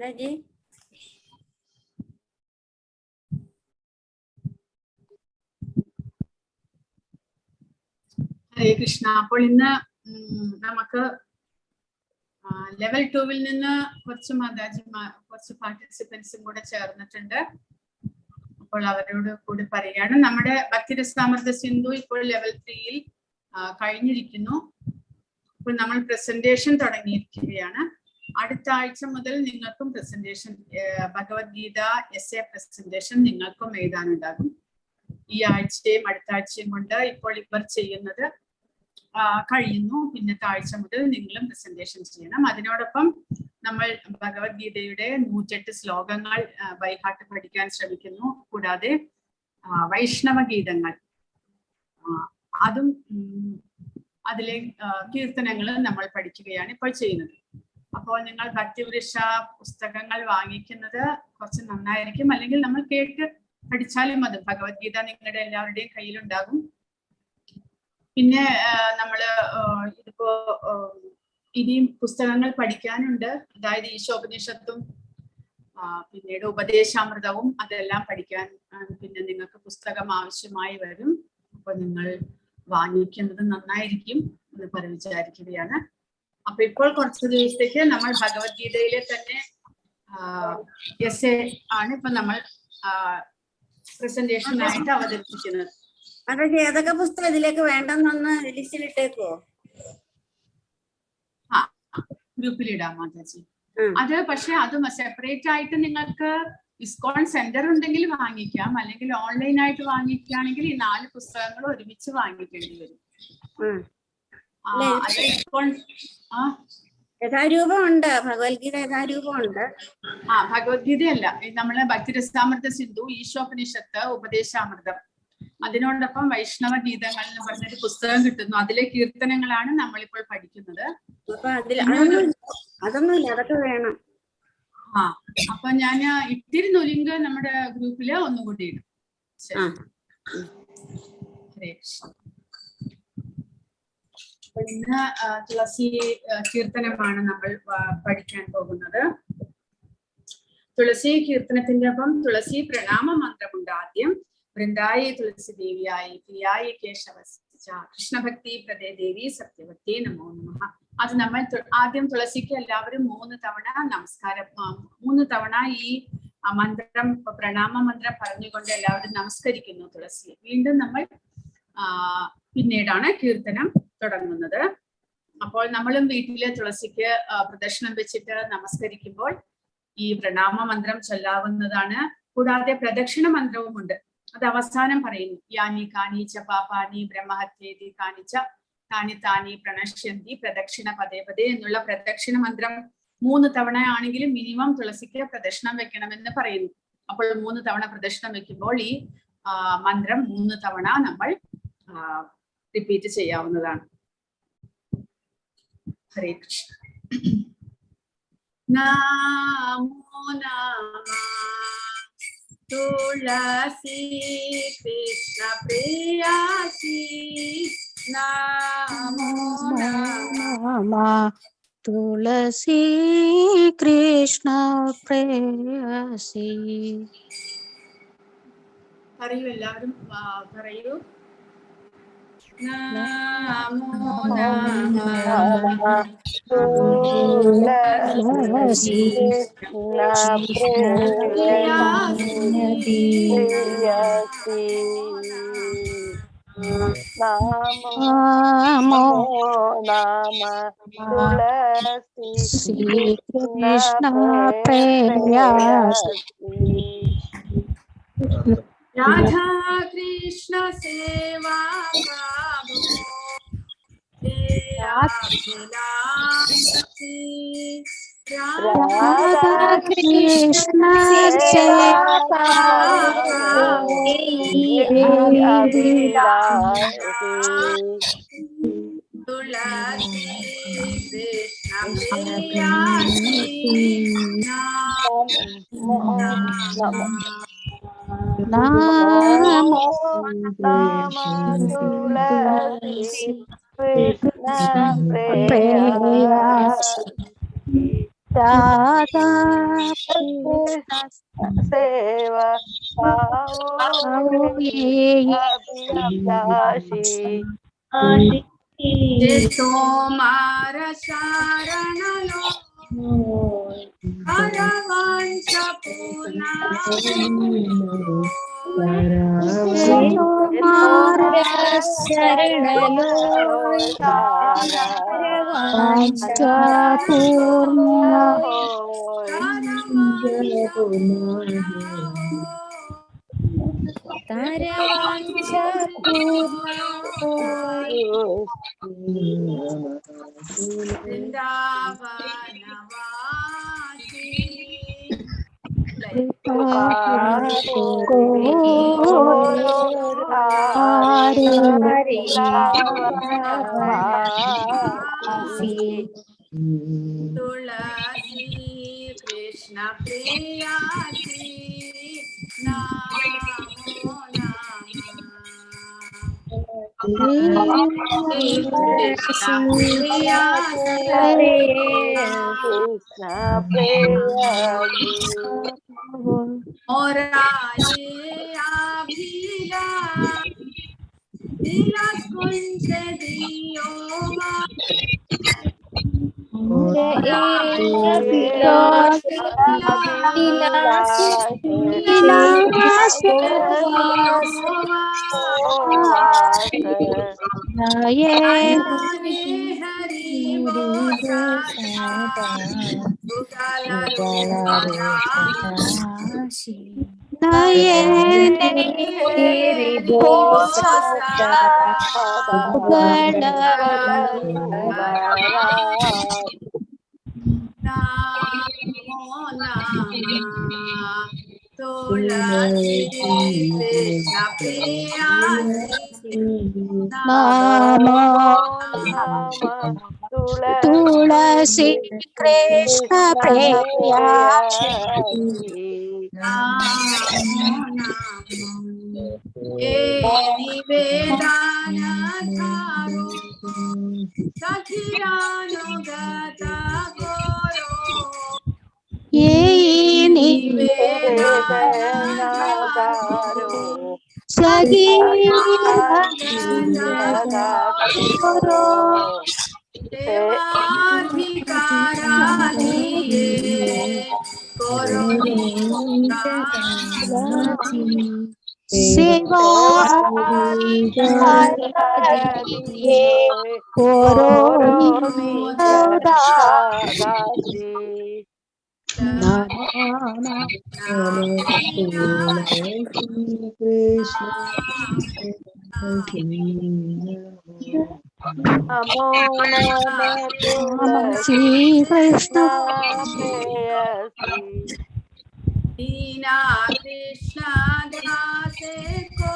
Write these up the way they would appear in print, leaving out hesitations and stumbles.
മാതാജി. ഹരേ കൃഷ്ണ. അപ്പോൾ ഇന്ന് നമുക്ക് ലെവൽ 2-ൽ നിന്ന് കുറച്ച് പാർട്ടിസിപ്പൻസും കൂടെ ചേർന്നിട്ടുണ്ട്. അപ്പോൾ അവരോട് കൂടി പറയുകയാണ്. നമ്മുടെ ഭക്തിരസാമൃത സിന്ധു ഇപ്പോൾ ലെവൽ 3-ൽ കഴിഞ്ഞിരിക്കുന്നു. അപ്പോൾ നമ്മൾ പ്രസന്റേഷൻ തുടങ്ങിയിരിക്കുകയാണ്. അടുത്ത ആഴ്ച മുതൽ നിങ്ങൾക്കും പ്രസന്റേഷൻ, ഭഗവത്ഗീത എസ്സേ പ്രസന്റേഷൻ നിങ്ങൾക്കും എഴുതാനുണ്ടാകും. ഈ ആഴ്ചയും അടുത്ത ആഴ്ചയും കൊണ്ട് ഇപ്പോൾ ഇവർ ചെയ്യുന്നത് കഴിയുന്നു. പിന്നത്തെ ആഴ്ച മുതൽ നിങ്ങളും പ്രസന്റേഷൻ ചെയ്യണം. അതിനോടൊപ്പം നമ്മൾ ഭഗവത്ഗീതയുടെ 108 ശ്ലോകങ്ങൾ ബൈഹാർട്ട് പഠിക്കാൻ ശ്രമിക്കുന്നു. കൂടാതെ വൈഷ്ണവ ഗീതങ്ങൾ അതും അതിലെ കീർത്തനങ്ങളും നമ്മൾ പഠിക്കുകയാണ് ഇപ്പോൾ ചെയ്യുന്നത്. അപ്പോൾ നിങ്ങൾ ഭക്തിവൃക്ഷ പുസ്തകങ്ങൾ വാങ്ങിക്കുന്നത് കുറച്ച് നന്നായിരിക്കും. അല്ലെങ്കിൽ നമ്മൾ കേട്ട് പഠിച്ചാലും മതി. ഭഗവത്ഗീത നിങ്ങളുടെ എല്ലാവരുടെയും കയ്യിലുണ്ടാകും. പിന്നെ നമ്മള് ഇതിപ്പോ ഇനിയും പുസ്തകങ്ങൾ പഠിക്കാനുണ്ട്. അതായത് ഈശോപനിഷത്തും പിന്നീട് ഉപദേശാമൃതവും അതെല്ലാം പഠിക്കാൻ പിന്നെ നിങ്ങൾക്ക് പുസ്തകം ആവശ്യമായി വരും. അപ്പൊ നിങ്ങൾ വാങ്ങിക്കുന്നത് നന്നായിരിക്കും എന്ന് വിചാരിക്കുകയാണ്. അപ്പൊ ഇപ്പോൾ കുറച്ച് ദിവസത്തേക്ക് നമ്മൾ ഭഗവത്ഗീതയിലെ തന്നെ എസ്സേ ആണ് ഇപ്പൊ നമ്മൾ പ്രസന്റേഷനായിട്ട് അവതരിപ്പിക്കുന്നത്. മാതാജി, ഏതൊക്കെ പുസ്തകം ഇതിലേക്ക് വേണ്ടെന്നൊന്ന് ലിസ്റ്റിലിട്ടേക്കോ? ഗ്രൂപ്പിലിടാം മാതാജി. അത് പക്ഷെ അത് സെപ്പറേറ്റ് ആയിട്ട് നിങ്ങൾക്ക് ഇസ്കോൺ സെന്റർ ഉണ്ടെങ്കിൽ വാങ്ങിക്കാം. അല്ലെങ്കിൽ ഓൺലൈനായിട്ട് വാങ്ങിക്കുകയാണെങ്കിൽ ഈ 4 പുസ്തകങ്ങൾ ഒരുമിച്ച് വാങ്ങിക്കേണ്ടി വരും. യഥാരൂപമുണ്ട്, ഭഗവത്ഗീത യഥാരൂപമുണ്ട്. ഭഗവത്ഗീതയല്ല, നമ്മള് ഭക്തിരസാമൃത സിന്ധു, ഈശോപനിഷത്ത്, ഉപദേശാമൃതം, അതിനോടൊപ്പം വൈഷ്ണവ ഗീതങ്ങൾ എന്ന് പറഞ്ഞൊരു പുസ്തകം കിട്ടുന്നു. അതിലെ കീർത്തനങ്ങളാണ് നമ്മളിപ്പോൾ പഠിക്കുന്നത്. അതൊന്നുമില്ല, അതൊക്കെ വേണം. അപ്പൊ ഞാൻ ഇട്ടിരുന്നു ലിങ്ക് നമ്മുടെ ഗ്രൂപ്പില് ഒന്നുകൂടി ഇടും. ഹരേ കൃഷ്ണ. ഇന്ന് തുളസി കീർത്തനമാണ് നമ്മൾ പഠിക്കാൻ പോകുന്നത്. തുളസി കീർത്തനത്തിന്റെ ഒപ്പം തുളസി പ്രണാമ മന്ത്രമുണ്ട്. ആദ്യം വൃന്ദായി തുളസി ദേവിയായി പ്രിയായി കേശവസ്യ കൃഷ്ണഭക്തി പ്രദേ ദേവി സത്യവതി നമോ നമഃ. അത് നമ്മൾ ആദ്യം തുളസിക്ക് എല്ലാവരും 3 തവണ നമസ്കാരം, 3 തവണ ഈ മന്ത്രം, പ്രണാമ മന്ത്രം പറഞ്ഞുകൊണ്ട് എല്ലാവരും നമസ്കരിക്കുന്നു തുളസിയെ. വീണ്ടും നമ്മൾ പിന്നീടാണ് കീർത്തനം തുടങ്ങുന്നത്. അപ്പോൾ നമ്മളും വീട്ടിലെ തുളസിക്ക് പ്രദക്ഷിണം വെച്ചിട്ട് നമസ്കരിക്കുമ്പോൾ ഈ പ്രണാമ മന്ത്രം ചൊല്ലാവുന്നതാണ്. കൂടാതെ പ്രദക്ഷിണ മന്ത്രവുമുണ്ട്. അത് അവസാനം പറയുന്നു. യാനി കാനീച്ച പാപാനി ബ്രഹ്മഹത്യേതി കാണിച്ച താനി താനി പ്രണശ്യന്തി പ്രദക്ഷിണ പദേ പദേ എന്നുള്ള പ്രദക്ഷിണ മന്ത്രം 3 തവണ ആണെങ്കിലും മിനിമം തുളസിക്ക് പ്രദക്ഷിണം വെക്കണമെന്ന് പറയുന്നു. അപ്പോൾ 3 തവണ പ്രദക്ഷിണം വെക്കുമ്പോൾ ഈ മന്ത്രം 3 തവണ നമ്മൾ റിപ്പീറ്റ് ചെയ്യാവുന്നതാണ്. ഹരേ കൃഷ്ണ. നമോ നമഃ തുളസി കൃഷ്ണ പ്രിയാസി. നമോ നമഃ തുളസി കൃഷ്ണ പ്രിയാസി. പറയൂ, എല്ലാവരും പറയൂ. നമോ നമഃ തുളസി നമോ നമഃ തുളസി കൃഷ്ണ പ്രിയാസി. രാധാ കൃഷ്ണ സേവാ രാധാ കൃഷ്ണ തുളസി കൃഷ്ണ പ്രിയാസി. നമോ നമഃ തുളസി കൃഷ്ണ പ്രിയാസി. राधा सेवा आओ ये अभिलाषी सोमार शरणलो हरवंश पूर्णा शरणलो वृंदावनवासी तुलसी कृष्ण प्रियासी नमो नमः कृष्ण प्रियासी कृष्ण प्रेयसी मोरारी अभिलाष कुंज दियो हरि बोसा तुलसी कृष्ण प्रियासी तुलसी कृष्ण प्रियासी निवेदन थारो सखिरानुगत गोरो ये निवेदन दारो सेवाधिकारादिये करो नमो नमः श्री कृष्ण प्रेयसी दीना कृष्ण दासे को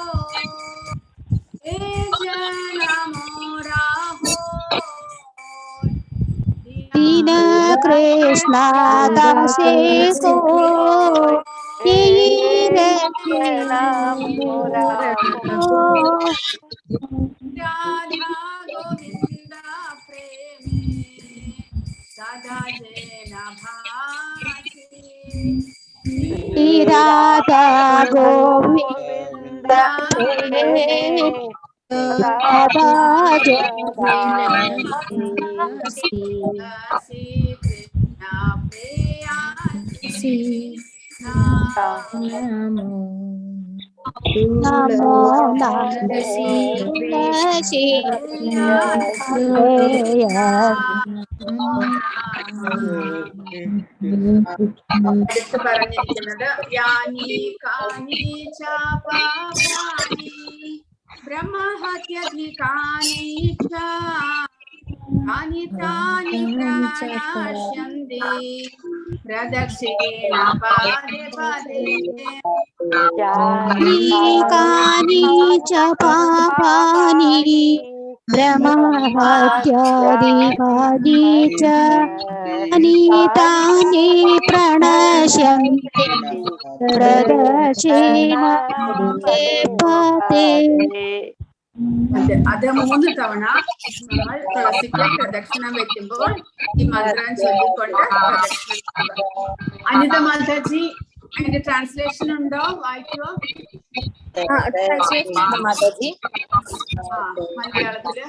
हे जन मोरा हो दीन कृष्ण दासे को राधा गोविंद प्रेमे सदा जन भासी राधा गोविंद राधा तुलसी कृष्ण प्रियासी नमो तुलसी അടുത്ത് പറഞ്ഞിരിക്കുന്നത് യാനി കാനി ച പാപാനി ബ്രഹ്മഹത്യധികാനി ച കാനി താനി പ്രണശ്യന്തി പ്രദക്ഷിണേന പാദേ പാദേ कानि च पापानि ब्रह्महत्यादिकानि च अनितानि प्रणश्यन्ति प्रदक्षिणाते पते അത് 3 തവണ നമ്മൾ തുളസിക്ക് പ്രദക്ഷിണം വെക്കുമ്പോൾ ഈ മന്ത്രം ചൊല്ലിക്കൊണ്ട് പ്രദക്ഷിണം. അനിത മാതാജി, അതിന്റെ ട്രാൻസ്ലേഷൻ ഉണ്ടോ? വായിക്കുവോ? മാതാജി, മലയാളത്തില്.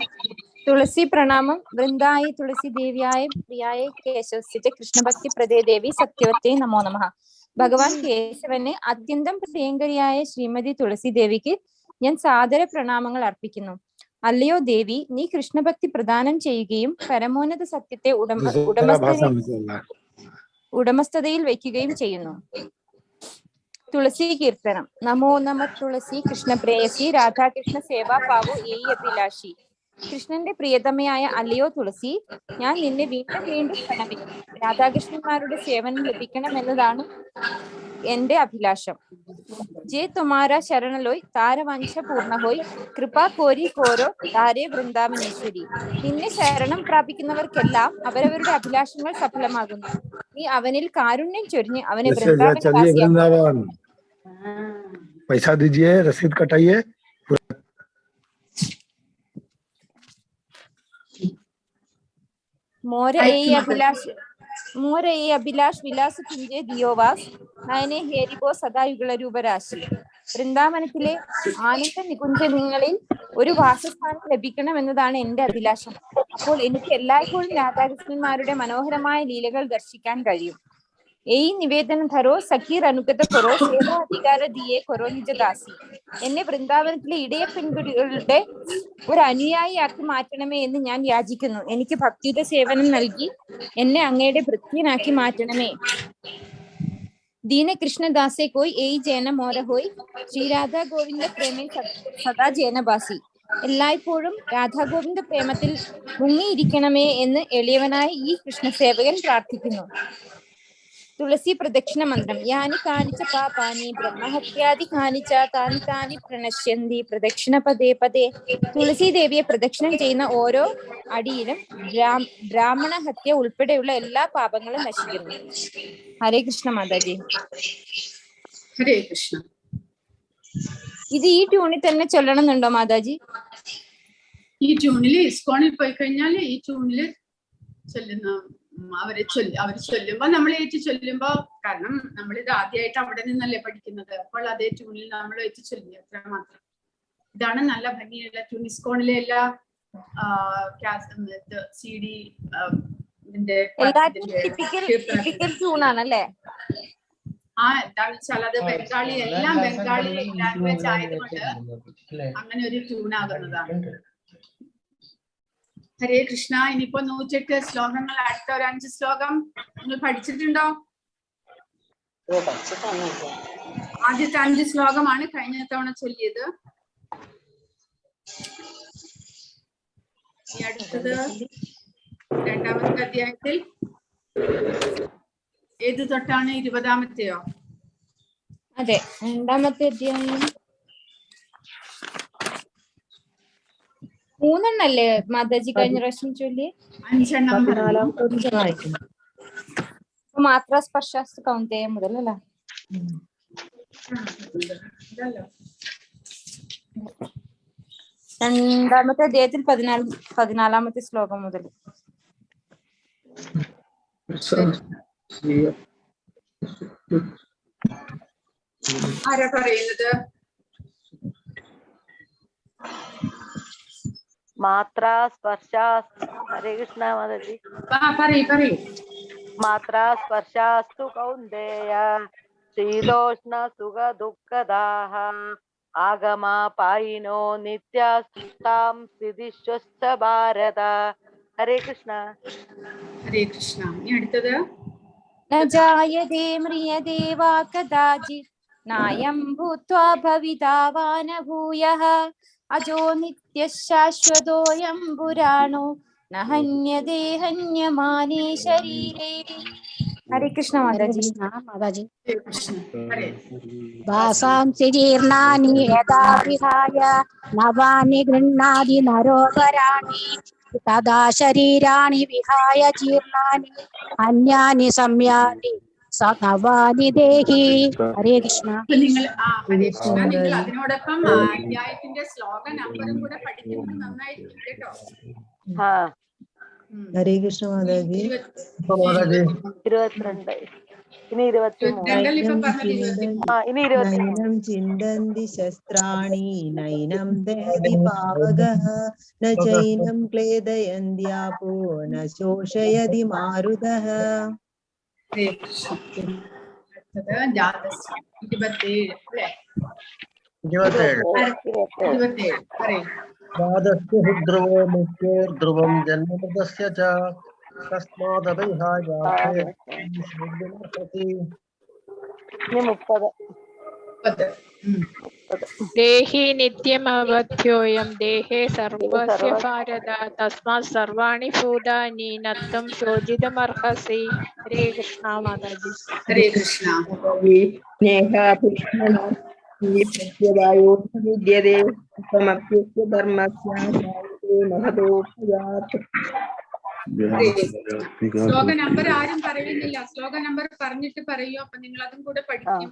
തുളസി പ്രണാമം. വൃന്ദായ തുളസി ദേവ്യായ പ്രിയായ കേശവസ്യ കൃഷ്ണഭക്തി പ്രദേ ദേവി സത്യവത്തേ നമോ നമഃ. ഭഗവാൻ കേശവന് അത്യന്തം പ്രിയങ്കരിയായ ശ്രീമതി തുളസി ദേവിക്ക് ഞാൻ സാദര പ്രണാമങ്ങൾ അർപ്പിക്കുന്നു. അല്ലയോ ദേവി, നീ കൃഷ്ണഭക്തി പ്രദാനം ചെയ്യുകയും പരമോന്നത സത്യത്തെ ഉടമസ്ഥതയിൽ വയ്ക്കുകയും ചെയ്യുന്നു. തുളസി കീർത്തനം. നമോ നമ തുളസി കൃഷ്ണ പ്രേയസി രാധാകൃഷ്ണ സേവാ പാവു ഏയി അഭിലാഷി. കൃഷ്ണന്റെ പ്രിയതമയായ അല്ലയോ തുളസി, ഞാൻ നിന്നെ വീണ്ടും വീണ്ടും പ്രണമിക്കുന്നു. രാധാകൃഷ്ണന്മാരുടെ സേവനം ലഭിക്കണമെന്നതാണ് എന്റെ അഭിലാഷം. ജെ തുമാര ശരണലോയ് താരവംശ പൂർണ്ണഹോയ് കൃപാ കോരി കോരോ താരേ വൃന്ദാവനേശ്വരി. നിന്നെ ശരണം പ്രാപിക്കുന്നവർക്കെല്ലാം അവരവരുടെ അഭിലാഷങ്ങൾ സഫലമാകുന്നു. നീ അവനിൽ കാരുണ്യം ചൊരിഞ്ഞ് അവനെ വൃന്ദാവൻ. पैसा दीजिए, रसीद कटाइए. मोर ए अभिलाष विलास कुंजे दियोवास നയനെ ഹേരിബോ സദാ യുഗളരൂപരാശി. വൃന്ദാവനത്തിലെ ആനന്ദ നികുഞ്ചങ്ങളിൽ ഒരു വാസസ്ഥാനം ലഭിക്കണം എന്നതാണ് എന്റെ അഭിലാഷം. അപ്പോൾ എനിക്ക് എല്ലായ്പ്പോഴും രാധാകൃഷ്ണന്മാരുടെ മനോഹരമായ ലീലകൾ ദർശിക്കാൻ കഴിയും. ഏയ് നിവേദനം ധരോ സഖീർ അനുഗത കൊറോ സേവാ അധികാര ദിയെ കൊറോ നിജദാസി. എന്നെ വൃന്ദാവനത്തിലെ ഇടയ പെൺകുട്ടികളുടെ ഒരു അനുയായിയാക്കി മാറ്റണമേ എന്ന് ഞാൻ യാചിക്കുന്നു. എനിക്ക് ഭക്തിയുടെ സേവനം നൽകി എന്നെ അങ്ങയുടെ ഭൃത്യനാക്കി മാറ്റണമേ. ദീന കൃഷ്ണദാസെ കോയ് ഏയ് ജേന മോര ഹോയ് ശ്രീരാധാ ഗോവിന്ദ പ്രേമേ സദാ ജേനബാസി. എല്ലായ്പ്പോഴും രാധാഗോവിന്ദ പ്രേമത്തിൽ മുങ്ങിയിരിക്കണമേ എന്ന് എളിയവനായ ഈ കൃഷ്ണസേവകൻ പ്രാർത്ഥിക്കുന്നു. തുളസി പ്രദക്ഷിണ മന്ത്രം. യാനി കാനിച്ച പാപാനി ബ്രഹ്മഹത്യാദി കാനിച്ച താനി താനി പ്രണശ്യന്തി പ്രദക്ഷിണ പദേ പദേ. തുളസി ദേവിയെ പ്രദക്ഷിണം ചെയ്യുന്ന ഓരോ അടിയിലും ബ്രാഹ്മണ ഹത്യ ഉൾപ്പെടെയുള്ള എല്ലാ പാപങ്ങളും നശിക്കുന്നു. ഹരേ കൃഷ്ണ മാതാജി. ഹരേ കൃഷ്ണ. ഇത് ഈ ട്യൂണിൽ തന്നെ ചൊല്ലണമെന്നുണ്ടോ മാതാജി? ഈ ട്യൂണില് ഇസ്കോണിൽ പോയി കഴിഞ്ഞാൽ ഈ ട്യൂണില് ചൊല്ലുന്ന അവര് ചൊല്ലുമ്പോ നമ്മൾ ഏറ്റു ചൊല്ലുമ്പോ, കാരണം നമ്മൾ ഇത് ആദ്യമായിട്ട് അവിടെ നിന്നല്ലേ പഠിക്കുന്നത്, അപ്പോൾ അതേ ട്യൂണിൽ നമ്മൾ ഏറ്റു ചൊല്ലി അത്ര മാത്രം. ഇതാണ് നല്ല ഭംഗിയുള്ള ട്യൂൺ. ഇസ്കോണിലെ എല്ലാ CD ട്യൂണാണല്ലേ? എന്താണെന്ന് വെച്ചാൽ അത് ബംഗാളി, എല്ലാം ബംഗാളി ലാംഗ്വേജ് ആയതുകൊണ്ട് അങ്ങനെ ഒരു ട്യൂണാകുന്നതാണ്. ഹരേ കൃഷ്ണ. ഇനിയിപ്പോ 108 ശ്ലോകങ്ങൾ. അടുത്ത ഒരു 5 ശ്ലോകം നിങ്ങൾ പഠിച്ചിട്ടുണ്ടോ? ആദ്യത്തെ 5 ശ്ലോകമാണ് കഴിഞ്ഞ തവണ ചൊല്ലിയത്. ഈ അടുത്തത് 2ാമത്തെ അധ്യായത്തിൽ ഏത് തൊട്ടാണ്? 20ാമത്തെയോ? അതെ, 2ാമത്തെ അധ്യായം 3 മാതാജി കഴിഞ്ഞ പ്രാവശ്യം ചൊല്ലി? 5 മാത്ര സ്പർശാസ്തു കൗന്ദേയ മുതലല്ല? 2ാമത്തെ അധ്യായത്തിൽ 14ാമത്തെ ശ്ലോകം മുതൽ. ആരാ പറയുന്നത്? മാത്രാ സ്പർശാസ്തു. ഹരേ കൃഷ്ണ മാതാജി. പറയൂ. മാത്രാ സ്പർശാസ്തു കൗന്ദേയ ശീതോഷ്ണ സുഖ ദുഃഖദാഹ ആഗമാ പായിനോ നിത്യാസ്താം സ്ഥിതിശ്വസ്ഥ ഭാരത. ഹരേ കൃഷ്ണ. ഹരേ കൃഷ്ണ. ഇനി അടുത്തത്. ന ജായതേ മ്രിയതേ വാ കദാചിത് നായം ഭൂത്വാ ഭവിതാ വാ ന ഭൂയഃ അജോ നിത്യശാശ്വതോയം പുരാണോ ന ഹന്യതേ ഹന്യമാനേ ശരീരേ. ഹരേ കൃഷ്ണ മാതാജി. മാതാജി. ഹരേ. വാസാംസി ജീർണാനി യഥാ വിഹായ നവാനി ഗൃഹ്ണാതി നരോപരാണി തഥാ ശരീരാണി വിഹായ ജീർണാനി അന്യാനി സംയാതി നവാനി ദേഹി. ഹരേ കൃഷ്ണ. നിങ്ങൾ ഹരേ കൃഷ്ണ, നിങ്ങൾ അതിനോടൊപ്പം അധ്യായത്തിന്റെ ശ്ലോക നമ്പറും കൂടെ പഠിക്കുന്നത് നന്നായിരിക്കും കേട്ടോ. ഹരേ കൃഷ്ണ മാതാജി. 22. ഇനി 23. നൈനം ചിന്തന്തി ശസ്ത്രാണി നൈനം ദഹതി പാവകഃ ന ചൈനം ക്ലേദയന്ത്യാപോ ന ശോഷയതി മാരുതഃ. ധ്രുവോ മുഖ്യോർധ്രുവം ജന്മമൃതസ്യ ച തസ്മാദപരിഹായാർത്ഥേ. ഇനി 30. ദേഹി നിത്യമവധ്യോയം ദേഹേ സർവസ്യ ഭാരത തസ്മാത് സർവാണി ഭൂതാനി നത്വം ശോചിതുമർഹസി. ഹരേ കൃഷ്ണ മാതാജി. ഹരേ കൃഷ്ണ. ശ്ലോക നമ്പർ ആരും പറയുന്നില്ല. ശ്ലോക നമ്പർ പറഞ്ഞിട്ട് പറയൂ, അപ്പൊ നിങ്ങൾ അതും കൂടെ പഠിക്കും.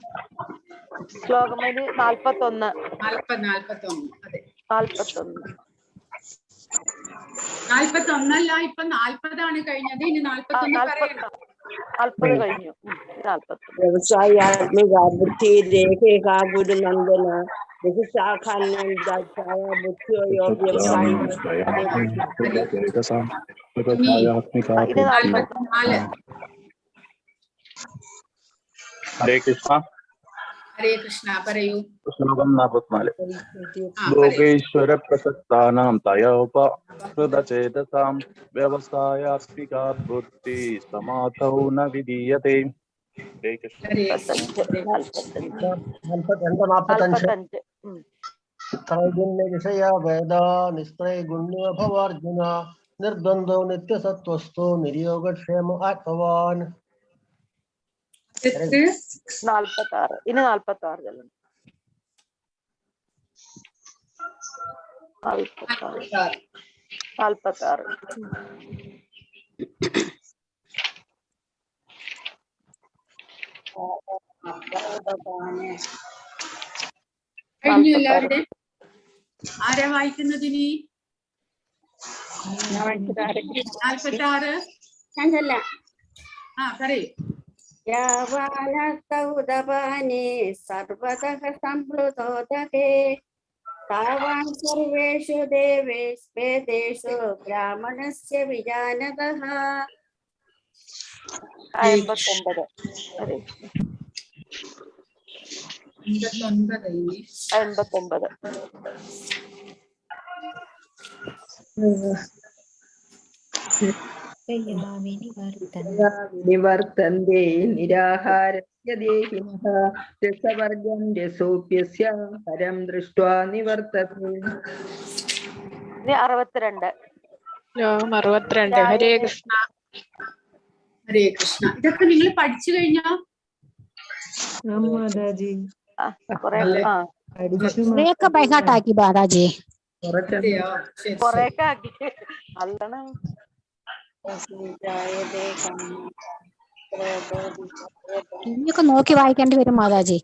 ശ്ലോകം 41. 41. അതെ, 41. 41 ഇപ്പൊ 40 കഴിഞ്ഞത്. ഇനി 41 പറയണം. 40 കഴിഞ്ഞു. 41. വ്യവസായാത്മിക ബുദ്ധി രേഖ ഗുരുനന്ദന ഹരേ കൃഷ്ണ. ഹരേ കൃഷ്ണ പറയൂ. ശ്ലോകം 44. ലോകേശ്വര പ്രസക്താനാം തയോപഹൃതചേതസാം വ്യവസായാത്മികാ ബുദ്ധി സമാധൗ ന വിധീയതേ. ഹരേ കൃഷ്ണ. 45. ത്രൈഗുണ്യ വിഷയ വേദ നിസ്ത്രൈഗുണ്യ ഭവാർജുന നിർദ്വന്ദ്വോ നിത്യസത്വസ്ഥോ നിര്യോഗക്ഷേമ ആത്മവാൻ. 46. ഇനി 46 ചെല്ലണം. 46. കഴിഞ്ഞു എല്ലാവരുടെ? ആരാ വായിക്കുന്നതിനി? 46. ഞാൻ ചൊല്ലാം. പറയൂ. യാവാനസ്തൗദപാനെ സർവതഃ സംപ്ലുതോദകേ താവാൻ സർവേഷു ദേവേഷു ബ്രാഹ്മണസ്യ വിജാനതഃ. 59. 59. നിവർത്തന്തേ നിരാഹാരസ്യ ദേഹിനഃ രസവർഗം രസോപ്യസ്യ പരം ദൃഷ്ട്വാ നിവർത്തതേ. 62. ശ്ലോകം 62. ഹരേ കൃഷ്ണ. ഹരേ കൃഷ്ണ. ഇതൊക്കെ നിങ്ങൾ പഠിച്ചു കഴിഞ്ഞോ? മാതാജി കുറെയൊക്കെ ബൈഹാട്ടാക്കി മാതാജി. കൊറേയൊക്കെ ആക്കി അല്ലണം. ഇനിയൊക്കെ നോക്കി വായിക്കേണ്ടി വരും മാതാജി.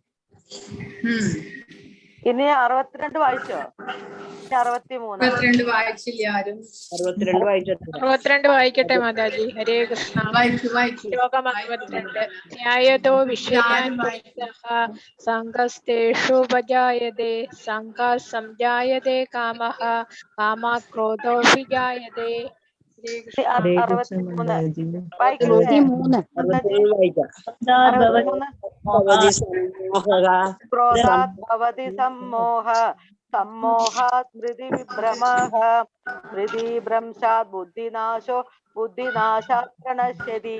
ഇനി 62 വായിച്ചോ? 63. 62 വായിച്ചില്ല ആരും. 62 വായിക്കട്ടെ മാതാജി. ഹരേ കൃഷ്ണ. ശ്ലോകം 62. ന്യായതോ വിഷയാൻ സംഘസ്തേഷു ഉപജായതേ സംഘാത് സംജായതേ കാമഃ കാമാത് ക്രോധോ വിജായതേ. 63. ക്രോധാത് ഭവതി സമ്മോഹ സമ്മോഹാത് സ്മൃതി വിഭ്രമഃ സ്മൃതി ഭ്രംശാത് ബുദ്ധിനാശോ ബുദ്ധിനാശാത് പ്രണശ്യതി.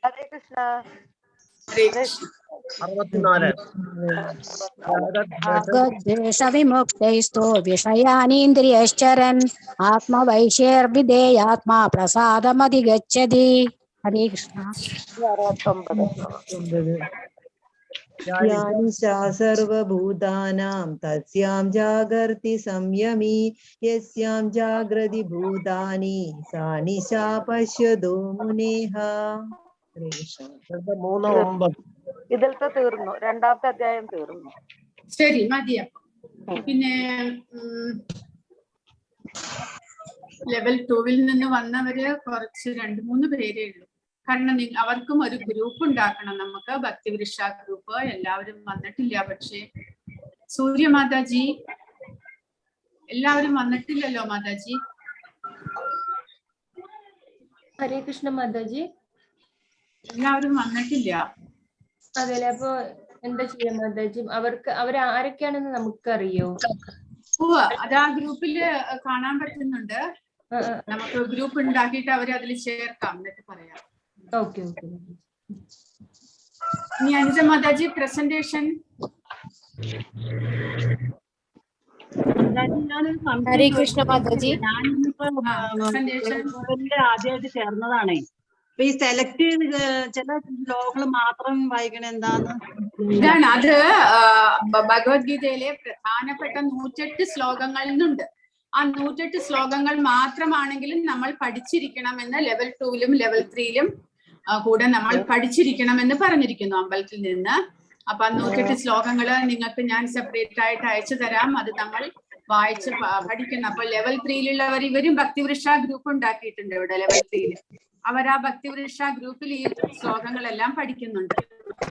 ഹരേ കൃഷ്ണ. 64. വിമുക്തൈസ്തോ വിഷയാനീന്ദ്രിയശ്ചരൻ ആത്മവൈശേർവിധേയാത്മാ പ്രസാദമധിഗച്ഛതി. ഹരേ കൃഷ്ണ. 69. യാനി ചാ സർവഭൂതാനാം തസ്യാം ജാഗർത്തി സംയമി യസ്യാം ജാഗ്രതി ഭൂതാനി സാ നിശാ പശ്യതോ മുനേഃ. ഇതിലത്തെ തീർന്നു, രണ്ടാമത്തെ അധ്യായം തീർന്നു. ശരി, മതിയപ്പോ. പിന്നെ ലെവൽ 2-ൽ നിന്ന് വന്നവര് കുറച്ച് 2-3 പേരേ ഉള്ളൂ. കാരണം അവർക്കും ഒരു ഗ്രൂപ്പ് ഉണ്ടാക്കണം നമുക്ക്, ഭക്തിവൃക്ഷ ഗ്രൂപ്പ്. എല്ലാവരും വന്നിട്ടില്ല. പക്ഷേ സൂര്യ മാതാജി എല്ലാവരും വന്നിട്ടില്ലല്ലോ മാതാജി. ഹരേ കൃഷ്ണ മാതാജി. എല്ലാവരും വന്നിട്ടില്ല. അതെ, അപ്പൊ എന്താ ചെയ്യാ മാതാജി? അവരാരൊക്കെയാണെന്ന് നമുക്കറിയോ? അത് ആ ഗ്രൂപ്പില് കാണാൻ പറ്റുന്നുണ്ട്. നമുക്ക് ഗ്രൂപ്പ് ഉണ്ടാക്കിയിട്ട് അവരെ അതിൽ ചേർക്കാം, എന്നിട്ട് പറയാം. Okay okay. ഇനി അനുജ മാതാജി പ്രസന്റേഷൻ. ഹരേ കൃഷ്ണ മാതാജി. ആദ്യമായിട്ട് ചേർന്നതാണേ. അപ്പൊ ഈ സെലക്ട് ചെയ്ത് ചില ശ്ലോകങ്ങൾ മാത്രം വായിക്കണ എന്താന്ന് ഇതാണ്. അത് ഭഗവത്ഗീതയിലെ പ്രധാനപ്പെട്ട 108 ശ്ലോകങ്ങളിൽ നിന്നുണ്ട്. ആ 108 ശ്ലോകങ്ങൾ മാത്രമാണെങ്കിലും നമ്മൾ പഠിച്ചിരിക്കണമെന്ന് ലെവൽ 2-ലും ലെവൽ 3-ലും കൂടെ നമ്മൾ പഠിച്ചിരിക്കണമെന്ന് പറഞ്ഞിരിക്കുന്നു അമ്പലത്തിൽ നിന്ന്. അപ്പൊ 108 ശ്ലോകങ്ങള് നിങ്ങൾക്ക് ഞാൻ സെപ്പറേറ്റ് ആയിട്ട് അയച്ചു തരാം. അത് നമ്മൾ വായിച്ച് പഠിക്കണം. അപ്പൊ ലെവൽ 3-ലുള്ളവർ, ഇവരും ഭക്തിവൃക്ഷ ഗ്രൂപ്പ് ഉണ്ടാക്കിയിട്ടുണ്ട് ഇവിടെ ലെവൽ 3-ല്. അവർ ആ ഭക്തിവൃക്ഷ ഗ്രൂപ്പിൽ ഈ ശ്ലോകങ്ങളെല്ലാം പഠിക്കുന്നുണ്ട്.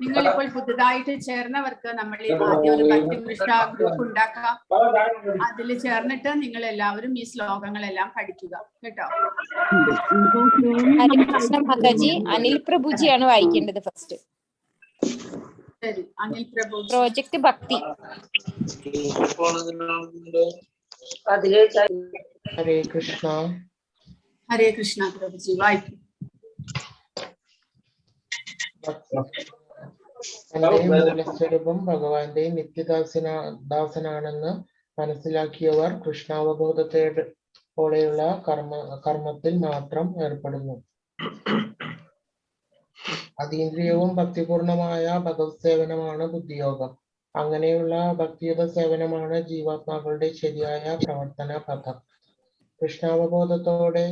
നിങ്ങൾ ഇപ്പോൾ പുതുതായിട്ട് ചേർന്നവർക്ക് നമ്മൾ ആദ്യം ഒരു ഭക്തിവൃക്ഷ ഗ്രൂപ്പ് ഉണ്ടാക്കാം. അതിൽ ചേർന്നിട്ട് നിങ്ങൾ എല്ലാവരും ഈ ശ്ലോകങ്ങളെല്ലാം പഠിക്കുക കേട്ടോ. ഹരേ കൃഷ്ണ മാതാജി. അനിൽ പ്രഭുജിയാണ് വായിക്കേണ്ടത് ഫസ്റ്റ്. ശരി, അനിൽ പ്രഭു. പ്രോജക്ട് ഭക്തി. ഹരേ കൃഷ്ണ. ഹരേ കൃഷ്ണ പ്രഭുജി, വായിക്കും. മൂലസ്വരൂപം ഭഗവാന്റെ നിത്യദാസനാണെന്ന് മനസ്സിലാക്കിയവർ കൃഷ്ണാവബോധത്തോടെയുള്ള കർമ്മത്തിൽ മാത്രം ഏർപ്പെടുന്നു. അതീന്ദ്രിയവും ഭക്തിപൂർണമായ ഭഗവത് സേവനമാണ് ബുദ്ധിയോഗം. അങ്ങനെയുള്ള ഭക്തിയുത സേവനമാണ് ജീവാത്മാക്കളുടെ ശരിയായ പ്രവർത്തന പഥം. കൃഷ്ണാവബോധത്തോടെ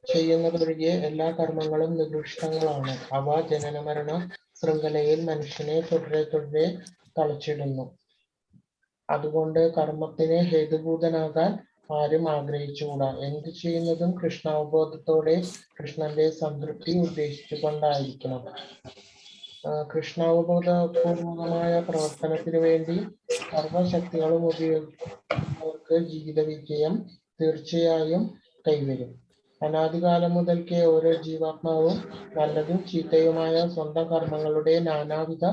ചെയ്യുന്നതൊഴികെ എല്ലാ കർമ്മങ്ങളും നികൃഷ്ടങ്ങളാണ്. അവ ജനനമരണ ശൃംഖലയിൽ മനുഷ്യനെ തുടരെ തളച്ചിടുന്നു. അതുകൊണ്ട് കർമ്മത്തിന് ഹേതുഭൂതനാകാൻ ആരും ആഗ്രഹിച്ചുകൂടാ. എന്ത് ചെയ്യുന്നതും കൃഷ്ണാവബോധത്തോടെ കൃഷ്ണന്റെ സംതൃപ്തി ഉദ്ദേശിച്ചുകൊണ്ടായിരിക്കണം. കൃഷ്ണാവബോധപൂർവകമായ പ്രവർത്തനത്തിനു വേണ്ടി സർവശക്തികളും ഉപയോഗിക്കുന്നവർക്ക് ജീവിത വിജയം തീർച്ചയായും കൈവരും. അനാദികാലം മുതൽക്കേ ഓരോ ജീവാത്മാവും നല്ലതും ചീത്തയുമായ സ്വന്തം കർമ്മങ്ങളുടെ നാനാവിധ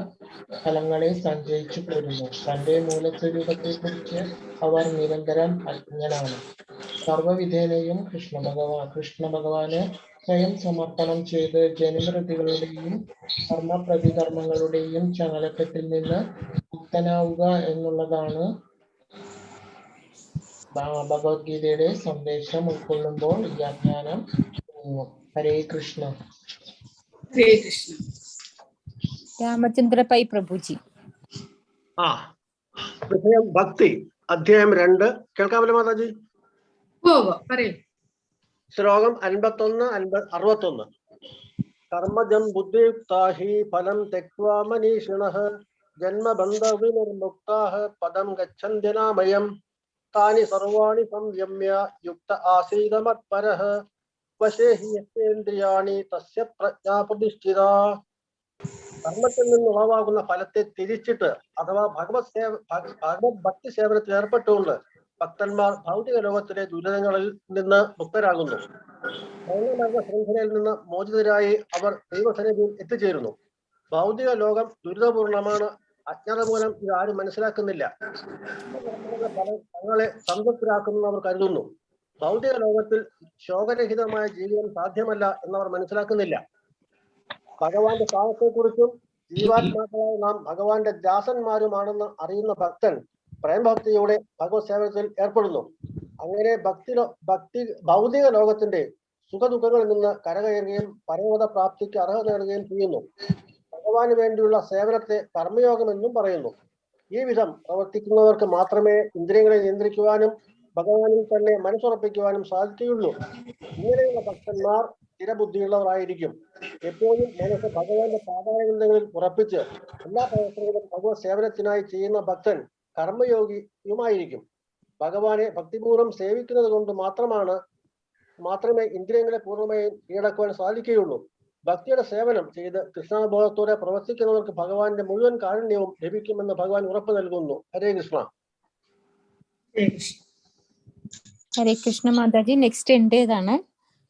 ഫലങ്ങളെ സഞ്ചയിച്ചു പോരുന്നു. തന്റെ മൂലസ്വരൂപത്തെ കുറിച്ച് അവർ നിരന്തരം അജ്ഞനാണ്. സർവവിധേനയും കൃഷ്ണ ഭഗവാന് സ്വയം സമർപ്പണം ചെയ്ത് ജനമൃതികളുടെയും കർമ്മപ്രതികർമ്മങ്ങളുടെയും ചങ്ങലക്കെട്ടിൽ നിന്ന് മുക്തനാവുക എന്നുള്ളതാണ് ഭഗവത്ഗീതയുടെ സന്ദേശം. ഉൾക്കൊള്ളുമ്പോൾ ഈ അജ്ഞാനം ഹരേ കൃഷ്ണ. ഹരേ കൃഷ്ണ. രാമചന്ദ്ര പൈ പ്രഭുജി. വിഷയം ഭക്തി, അധ്യായം 2. കേൾക്കാമല്ലോ മാതാജി? പറയൂ. ശ്ലോകം 51-61. കർമ്മജം ബുദ്ധിയുക്താഹി ഫലം ത്യക്വാ മനീഷിണഃ ജന്മബന്ധവിനിർമുക്താഃ പദം ഗച്ഛന്ത്യനാമയം താനി സർവാണി സംയമ്യ യുക്ത ആസീതമത്പരഃ വശേ ഹി യേന്ദ്രിയാണി തസ്യ പ്രജ്ഞാ പ്രതിഷ്ഠിതാ. കർമ്മത്തിൽ നിന്ന് ഉളവാകുന്ന ഫലത്തെ തിരിച്ചിട്ട് അഥവാ ഭഗവത് ഭക്തി സേവനത്തിൽ ഏർപ്പെട്ടുകൊണ്ട് ഭക്തന്മാർ ഭൗതിക ലോകത്തിലെ ദുരിതങ്ങളിൽ നിന്ന് മുക്തരാകുന്നു. ഭൗതിക ശൃംഖലയിൽ നിന്ന് മോചിതരായി അവർ ദൈവസന്നിധിയിൽ എത്തിച്ചേരുന്നു. ഭൗതിക ലോകം ദുരിതപൂർണമാണ്. അജ്ഞത മൂലം ഇത് ആരും മനസ്സിലാക്കുന്നില്ല. തങ്ങളെ സംതൃപ്തരാക്കുന്നവർ കരുതുന്നു. ഭൗതിക ലോകത്തിൽ ശോകരഹിതമായ ജീവിതം സാധ്യമല്ല എന്നവർ മനസ്സിലാക്കുന്നില്ല. ഭഗവാന്റെ സ്ഥാനത്തെക്കുറിച്ചും ജീവാത്മാക്കളായ നാം ഭഗവാന്റെ ദാസന്മാരുമാണെന്ന് അറിയുന്ന ഭക്തൻ പ്രേമഭക്തിയോടെ ഭഗവത് സേവനത്തിൽ ഏർപ്പെടുന്നു. അങ്ങനെ ഭൗതിക ലോകത്തിന്റെ സുഖദുഃഖങ്ങളിൽ നിന്ന് കരകയറുകയും പരമപദ പ്രാപ്തിക്ക് അർഹത നേടുകയും ചെയ്യുന്നു. ഭഗവാന് വേണ്ടിയുള്ള സേവനത്തെ കർമ്മയോഗം എന്നും പറയുന്നു. ഈ വിധം പ്രവർത്തിക്കുന്നവർക്ക് മാത്രമേ ഇന്ദ്രിയങ്ങളെ നിയന്ത്രിക്കുവാനും ഭഗവാനിൽ തന്നെ മനസ്സുറപ്പിക്കുവാനും സാധിക്കുകയുള്ളൂ. ഇങ്ങനെയുള്ള ഭക്തന്മാർ സ്ഥിരബുദ്ധിയുള്ളവരായിരിക്കും. എപ്പോഴും മനസ്സ് ഭഗവാന്റെ പാതാരങ്ങളിൽ ഉറപ്പിച്ച് എല്ലാ പ്രവർത്തനങ്ങളും ഭഗവത് സേവനത്തിനായി ചെയ്യുന്ന ഭക്തൻ കർമ്മയോഗിയുമായിരിക്കും. ഭഗവാനെ ഭക്തിപൂർവ്വം സേവിക്കുന്നത് കൊണ്ട് മാത്രമേ ഇന്ദ്രിയങ്ങളെ പൂർണ്ണമായും കീഴടക്കുവാൻ സാധിക്കുകയുള്ളൂ. ഭക്തിയുടെ സേവനം ചെയ്ത് കൃഷ്ണബോധത്തോടെ പ്രവർത്തിക്കുന്നവർക്ക് ഭഗവാന്റെ മുഴുവൻ കാരുണ്യവും ലഭിക്കുമെന്ന് ഭഗവാൻ ഉറപ്പ് നൽകുന്നു. ഹരേ കൃഷ്ണ. ഹരേ കൃഷ്ണ മാതാജി. നെക്സ്റ്റ് എന്റേതാണ്.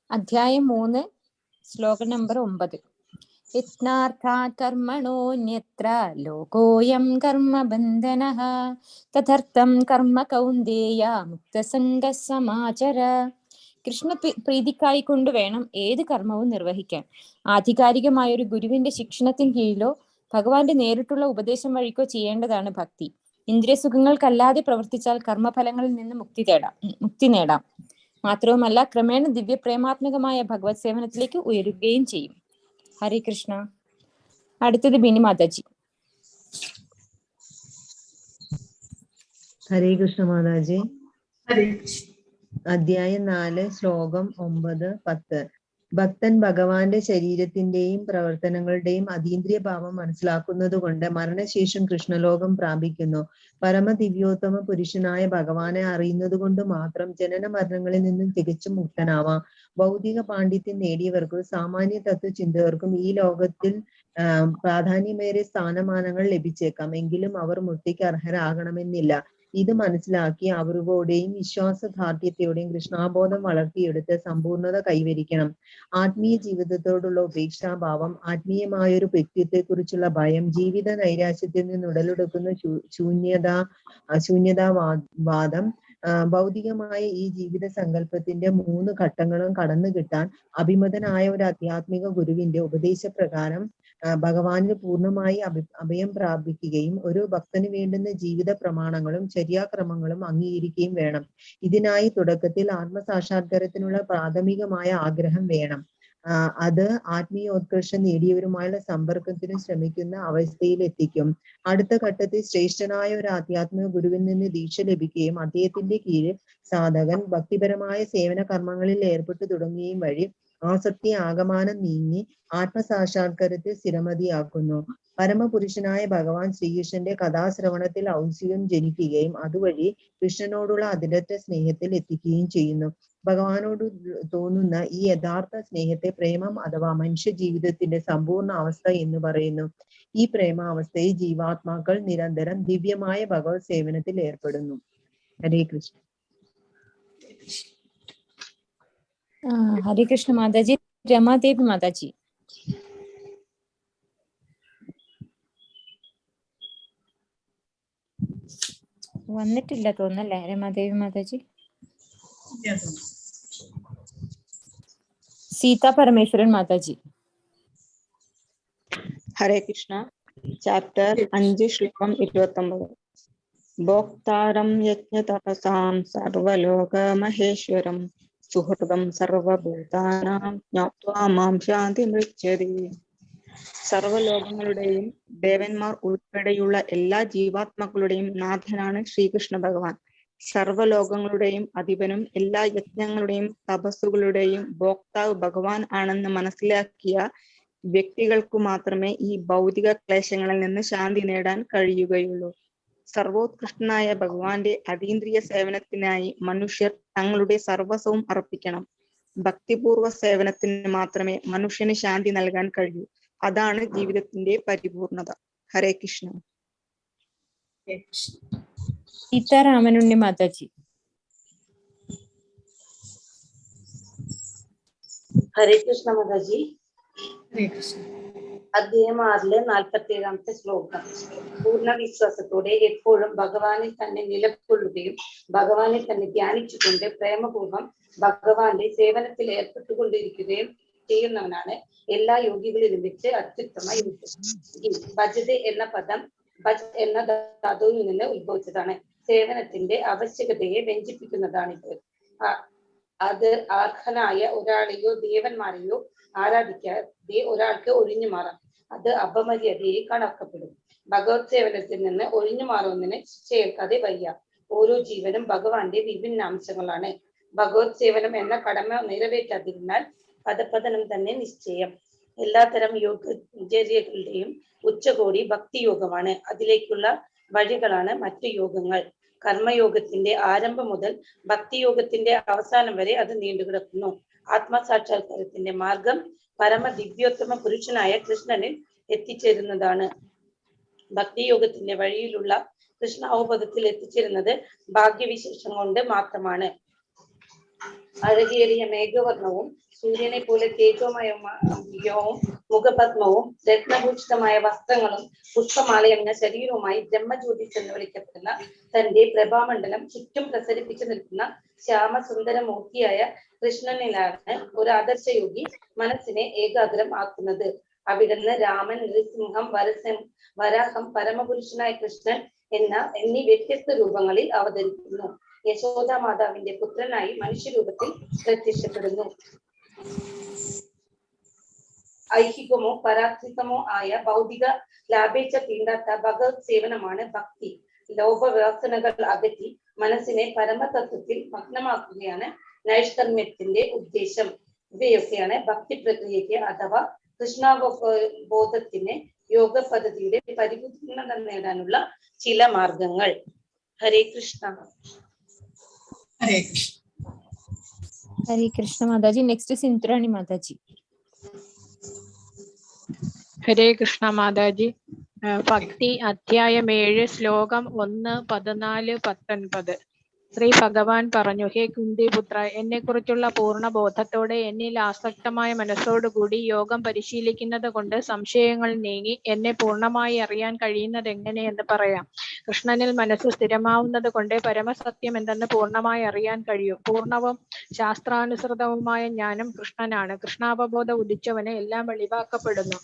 അധ്യായം 3, ശ്ലോകം നമ്പർ 9. യത്നാർത്ഥാത് കർമ്മണോന്യത്ര ലോകോയം കർമ്മബന്ധനഃ തദർത്ഥം കർമ്മ കൗന്ദേയ മുക്തസംഗഃ സമാചര. കൃഷ്ണ പ്രീതിക്കായി കൊണ്ട് വേണം ഏത് കർമ്മവും നിർവഹിക്കാൻ. ആധികാരികമായ ഒരു ഗുരുവിന്റെ ശിക്ഷണത്തിന് കീഴിലോ ഭഗവാന്റെ നേരിട്ടുള്ള ഉപദേശം വഴിക്കോ ചെയ്യേണ്ടതാണ് ഭക്തി. ഇന്ദ്രിയസുഖങ്ങൾക്കല്ലാതെ പ്രവർത്തിച്ചാൽ കർമ്മഫലങ്ങളിൽ നിന്ന് മുക്തി നേടാം. മാത്രവുമല്ല ക്രമേണ ദിവ്യപ്രേമാത്മകമായ ഭഗവത് സേവനത്തിലേക്ക് ഉയരുകയും ചെയ്യും. ഹരേ കൃഷ്ണ. അടുത്തത് ബിനി മാതാജി. ഹരേ കൃഷ്ണ മാതാജി. അധ്യായം 4, ശ്ലോകം 9, 10. ഭക്തൻ ഭഗവാന്റെ ശരീരത്തിന്റെയും പ്രവർത്തനങ്ങളുടെയും അതീന്ദ്രിയ ഭാവം മനസ്സിലാക്കുന്നത് കൊണ്ട് മരണശേഷം കൃഷ്ണലോകം പ്രാപിക്കുന്നു. പരമദിവ്യോത്തമ പുരുഷനായ ഭഗവാനെ അറിയുന്നത് കൊണ്ട് മാത്രം ജനന മരണങ്ങളിൽ നിന്നും തികച്ചും മുക്തനാവാം. ഭൗതിക പാണ്ഡിത്യം നേടിയവർക്കും സാമാന്യ തത്വചിന്തകർക്കും ഈ ലോകത്തിൽ പ്രാധാന്യമേറിയ സ്ഥാനമാനങ്ങൾ ലഭിച്ചേക്കാം. എങ്കിലും അവർ മുക്തിക്ക് അർഹരാകണമെന്നില്ല. ഇത് മനസ്സിലാക്കി അവരുടെയും വിശ്വാസദാർഢ്യത്തോടെയും കൃഷ്ണാബോധം വളർത്തിയെടുത്ത് സമ്പൂർണത കൈവരിക്കണം. ആത്മീയ ജീവിതത്തോടുള്ള ഉപേക്ഷാഭാവം, ആത്മീയമായൊരു വ്യക്തിത്വത്തെ കുറിച്ചുള്ള ഭയം, ജീവിത നൈരാശ്യത്തിൽ നിന്ന് ഉടലെടുക്കുന്ന ശൂന്യതാവാദം, ഭൗതികമായ ഈ ജീവിത സങ്കല്പത്തിന്റെ 3 ഘട്ടങ്ങളും കടന്നു കിട്ടാൻ അഭിമതനായ ഒരു ആധ്യാത്മിക ഗുരുവിന്റെ ഉപദേശപ്രകാരം ഭഗവാനിന് പൂർണ്ണമായി അഭയം പ്രാപിക്കുകയും ഒരു ഭക്തന് വേണ്ടുന്ന ജീവിത പ്രമാണങ്ങളും ചര്യാക്രമങ്ങളും അംഗീകരിക്കുകയും വേണം. ഇതിനായി തുടക്കത്തിൽ ആത്മസാക്ഷാത്കാരത്തിനുള്ള പ്രാഥമികമായ ആഗ്രഹം വേണം. അത് ആത്മീയോത്കർഷം നേടിയവരുമായുള്ള സമ്പർക്കത്തിന് ശ്രമിക്കുന്ന അവസ്ഥയിൽ എത്തിക്കും. അടുത്ത ഘട്ടത്തിൽ ശ്രേഷ്ഠനായ ഒരു ആധ്യാത്മിക ഗുരുവിൽ നിന്ന് ദീക്ഷ ലഭിക്കുകയും അദ്ദേഹത്തിന്റെ കീഴിൽ സാധകൻ ഭക്തിപരമായ സേവന കർമ്മങ്ങളിൽ ഏർപ്പെട്ടു തുടങ്ങുകയും വഴി ആസക്തി ആകമാനം നീങ്ങി ആത്മസാക്ഷാത്കാരത്തിൽ സ്ഥിരമതിയാക്കുന്നു. പരമപുരുഷനായ ഭഗവാൻ ശ്രീകൃഷ്ണന്റെ കഥാശ്രവണത്തിൽ ഔത്സുക്യം ജനിക്കുകയും അതുവഴി കൃഷ്ണനോടുള്ള അതിരറ്റ സ്നേഹത്തിൽ എത്തിക്കുകയും ചെയ്യുന്നു. ഭഗവാനോട് തോന്നുന്ന ഈ യഥാർത്ഥ സ്നേഹത്തെ പ്രേമം അഥവാ മനുഷ്യ ജീവിതത്തിന്റെ സമ്പൂർണ്ണ അവസ്ഥ എന്ന് പറയുന്നു. ഈ പ്രേമാവസ്ഥയിൽ ജീവാത്മാക്കൾ നിരന്തരം ദിവ്യമായ ഭഗവത് സേവനത്തിൽ ഏർപ്പെടുന്നു. ഹരേ കൃഷ്ണ. ഹരേ കൃഷ്ണ മാതാജി. രമാദേവി മാതാജി. വന്നിട്ടില്ല തോന്നല്ലേ രമാദേവി മാതാജി? സീതാ പരമേശ്വരൻ മാതാജി. ഹരേ കൃഷ്ണ. ചാപ്റ്റർ 5, ശ്ലോകം 29. ഭോക്താരം യജ്ഞതപസാം സർവലോക മഹേശ്വരം സുഹൃതം സർവഭൂതാനാം ജ്ഞാത്വാ മാം ശാന്തി മൃച്ഛതി. സർവലോകങ്ങളുടെയും ദേവന്മാർ ഉൾപ്പെടെയുള്ള എല്ലാ ജീവാത്മാക്കളുടെയും നാഥനാണ് ശ്രീകൃഷ്ണ ഭഗവാൻ. സർവലോകങ്ങളുടെയും അധിപനും എല്ലാ യജ്ഞങ്ങളുടെയും തപസ്സുകളുടെയും ഭോക്താവ് ഭഗവാൻ ആണെന്ന് മനസ്സിലാക്കിയ വ്യക്തികൾക്കു മാത്രമേ ഈ ഭൗതിക ക്ലേശങ്ങളിൽ നിന്ന് ശാന്തി നേടാൻ കഴിയുകയുള്ളൂ. സർവോത്കൃഷ്ടനായ ഭഗവാന്റെ അതീന്ദ്രിയ സേവനത്തിനായി മനുഷ്യർ തങ്ങളുടെ സർവസ്വവും അർപ്പിക്കണം. ഭക്തിപൂർവ്വ സേവനത്തിന് മാത്രമേ മനുഷ്യന് ശാന്തി നൽകാൻ കഴിയൂ. അതാണ് ജീവിതത്തിന്റെ പരിപൂർണത. ഹരേ കൃഷ്ണ. സീതാരാമനുണ്ണി മാതാജി. ഹരേ കൃഷ്ണ മാതാജി. അധ്യായം 6 47 ശ്ലോകം. പൂർണ്ണ വിശ്വാസത്തോടെ എപ്പോഴും ഭഗവാനിൽ തന്നെ നിലകൊള്ളുകയും ഭഗവാനെ തന്നെ ധ്യാനിച്ചുകൊണ്ട് പ്രേമപൂർവ്വം ഭഗവാന്റെ സേവനത്തിൽ ഏർപ്പെട്ടുകൊണ്ടിരിക്കുകയും ചെയ്യുന്നവനാണ് എല്ലാ യോഗികളിലും വെച്ച് അത്യുത്തമ യോഗി. ഭജതെ എന്ന പദം ഭജ് എന്ന ധാതുവിൽ നിന്ന് ഉത്ഭവിച്ചതാണ്. സേവനത്തിന്റെ ആവശ്യകതയെ വ്യഞ്ജിപ്പിക്കുന്നതാണിത്. അത് അർഹനായ ഒരാളെയോ ദേവന്മാരെയോ ആരാധിക്കാതെ ഒരാൾക്ക് ഒഴിഞ്ഞു മാറാം. അത് അപമര്യാദയെ കണക്കപ്പെടും. ഭഗവത് സേവനത്തിൽ നിന്ന് ഒഴിഞ്ഞു മാറുന്നതിന് ശിക്ഷയേൽക്കാതെ വയ്യ. ഓരോ ജീവനും ഭഗവാന്റെ വിഭിന്ന അംശങ്ങളാണ്. ഭഗവത് സേവനം എന്ന കടമ നിറവേറ്റാതിരുന്നാൽ പദപതനം തന്നെ നിശ്ചയം. എല്ലാത്തരം യോഗചര്യകളുടെയും ഉച്ചകോടി ഭക്തിയോഗമാണ്. അതിലേക്കുള്ള വഴികളാണ് മറ്റു യോഗങ്ങൾ. കർമ്മയോഗത്തിന്റെ ആരംഭം മുതൽ ഭക്തിയോഗത്തിന്റെ അവസാനം വരെ അത് നീണ്ടുകിടക്കുന്നു. ആത്മസാക്ഷാത്കാരത്തിന്റെ മാർഗം പരമദിവ്യോത്തമ പുരുഷനായ കൃഷ്ണനിൽ എത്തിച്ചേരുന്നതാണ്. ഭക്തിയോഗത്തിന്റെ വഴിയിലുള്ള കൃഷ്ണാവബോധത്തിൽ എത്തിച്ചേരുന്നത് ഭാഗ്യവിശേഷം കൊണ്ട് മാത്രമാണ്. അഴകേറിയ മേഘവർണ്ണവും സൂര്യനെ പോലെ തേജോമയവും മുഖപത്മവും രത്നഭൂഷിതമായ വസ്ത്രങ്ങളും പുഷ്പമാലയമിന ശരീരവുമായി ബ്രഹ്മജ്യോതിസ് എന്ന് വിളിക്കപ്പെടുന്ന തന്റെ പ്രഭാമണ്ഡലം ചുറ്റും പ്രസരിപ്പിച്ചു നിൽക്കുന്ന ശ്യാമസുന്ദരമൂർത്തിയായ കൃഷ്ണനിലാണ് ഒരു ആദർശയോഗി മനസ്സിനെ ഏകാഗ്രം ആക്കുന്നത്. അവിടുന്ന് രാമൻ, നൃസിംഹം, വരാഹം, പരമപുരുഷനായ കൃഷ്ണൻ എന്നീ വ്യത്യസ്ത രൂപങ്ങളിൽ അവതരിക്കുന്നു. യശോദ മാതാവിന്റെ പുത്രനായി മനുഷ്യരൂപത്തിൽ പ്രത്യക്ഷപ്പെടുന്നു. ഐഹികമോ പരാത്രികമോ ആയ ഭൗതിക ലാഭേച്ഛ തീണ്ടാത്ത ഭഗവത് സേവനമാണ് ഭക്തി. ലോഭവാസനകൾ അകറ്റി മനസ്സിനെ പരമതത്വത്തിൽ മഗ്നമാക്കുകയാണ് നൈഷ്കർമ്മ്യത്തിന്റെ ഉദ്ദേശം. ഇവയൊക്കെയാണ് ഭക്തി പ്രക്രിയയ്ക്ക് അഥവാ കൃഷ്ണാവബോധത്തിന് യോഗ പദ്ധതിയുടെ പരിപൂർണത നേടാനുള്ള ചില മാർഗങ്ങൾ. ഹരേ കൃഷ്ണ. ഹരേ കൃഷ്ണ. ഹരേ കൃഷ്ണ മാതാജി. നെക്സ്റ്റ് സിന്ധുറാണി മാതാജി. ഹരേ കൃഷ്ണ മാതാജി. ഭക്തി അധ്യായം 7 ശ്ലോകം 1, 14, 19. ശ്രീ ഭഗവാൻ പറഞ്ഞു, ഹേ കുന്തിപുത്ര, എന്നെ കുറിച്ചുള്ള പൂർണ്ണ ബോധത്തോടെ എന്നിൽ ആസക്തമായ മനസ്സോടുകൂടി യോഗം പരിശീലിക്കുന്നത് കൊണ്ട് സംശയങ്ങൾ നീങ്ങി എന്നെ പൂർണ്ണമായി അറിയാൻ കഴിയുന്നത് എങ്ങനെയെന്ന് പറയാം. കൃഷ്ണനിൽ മനസ്സ് സ്ഥിരമാവുന്നത് കൊണ്ട് പരമസത്യം എന്തെന്ന് പൂർണ്ണമായി അറിയാൻ കഴിയും. പൂർണ്ണവും ശാസ്ത്രാനുസൃതവുമായ ജ്ഞാനം കൃഷ്ണനാണ്. കൃഷ്ണാവബോധം ഉദിച്ചവന് എല്ലാം വെളിവാക്കപ്പെടുന്നു.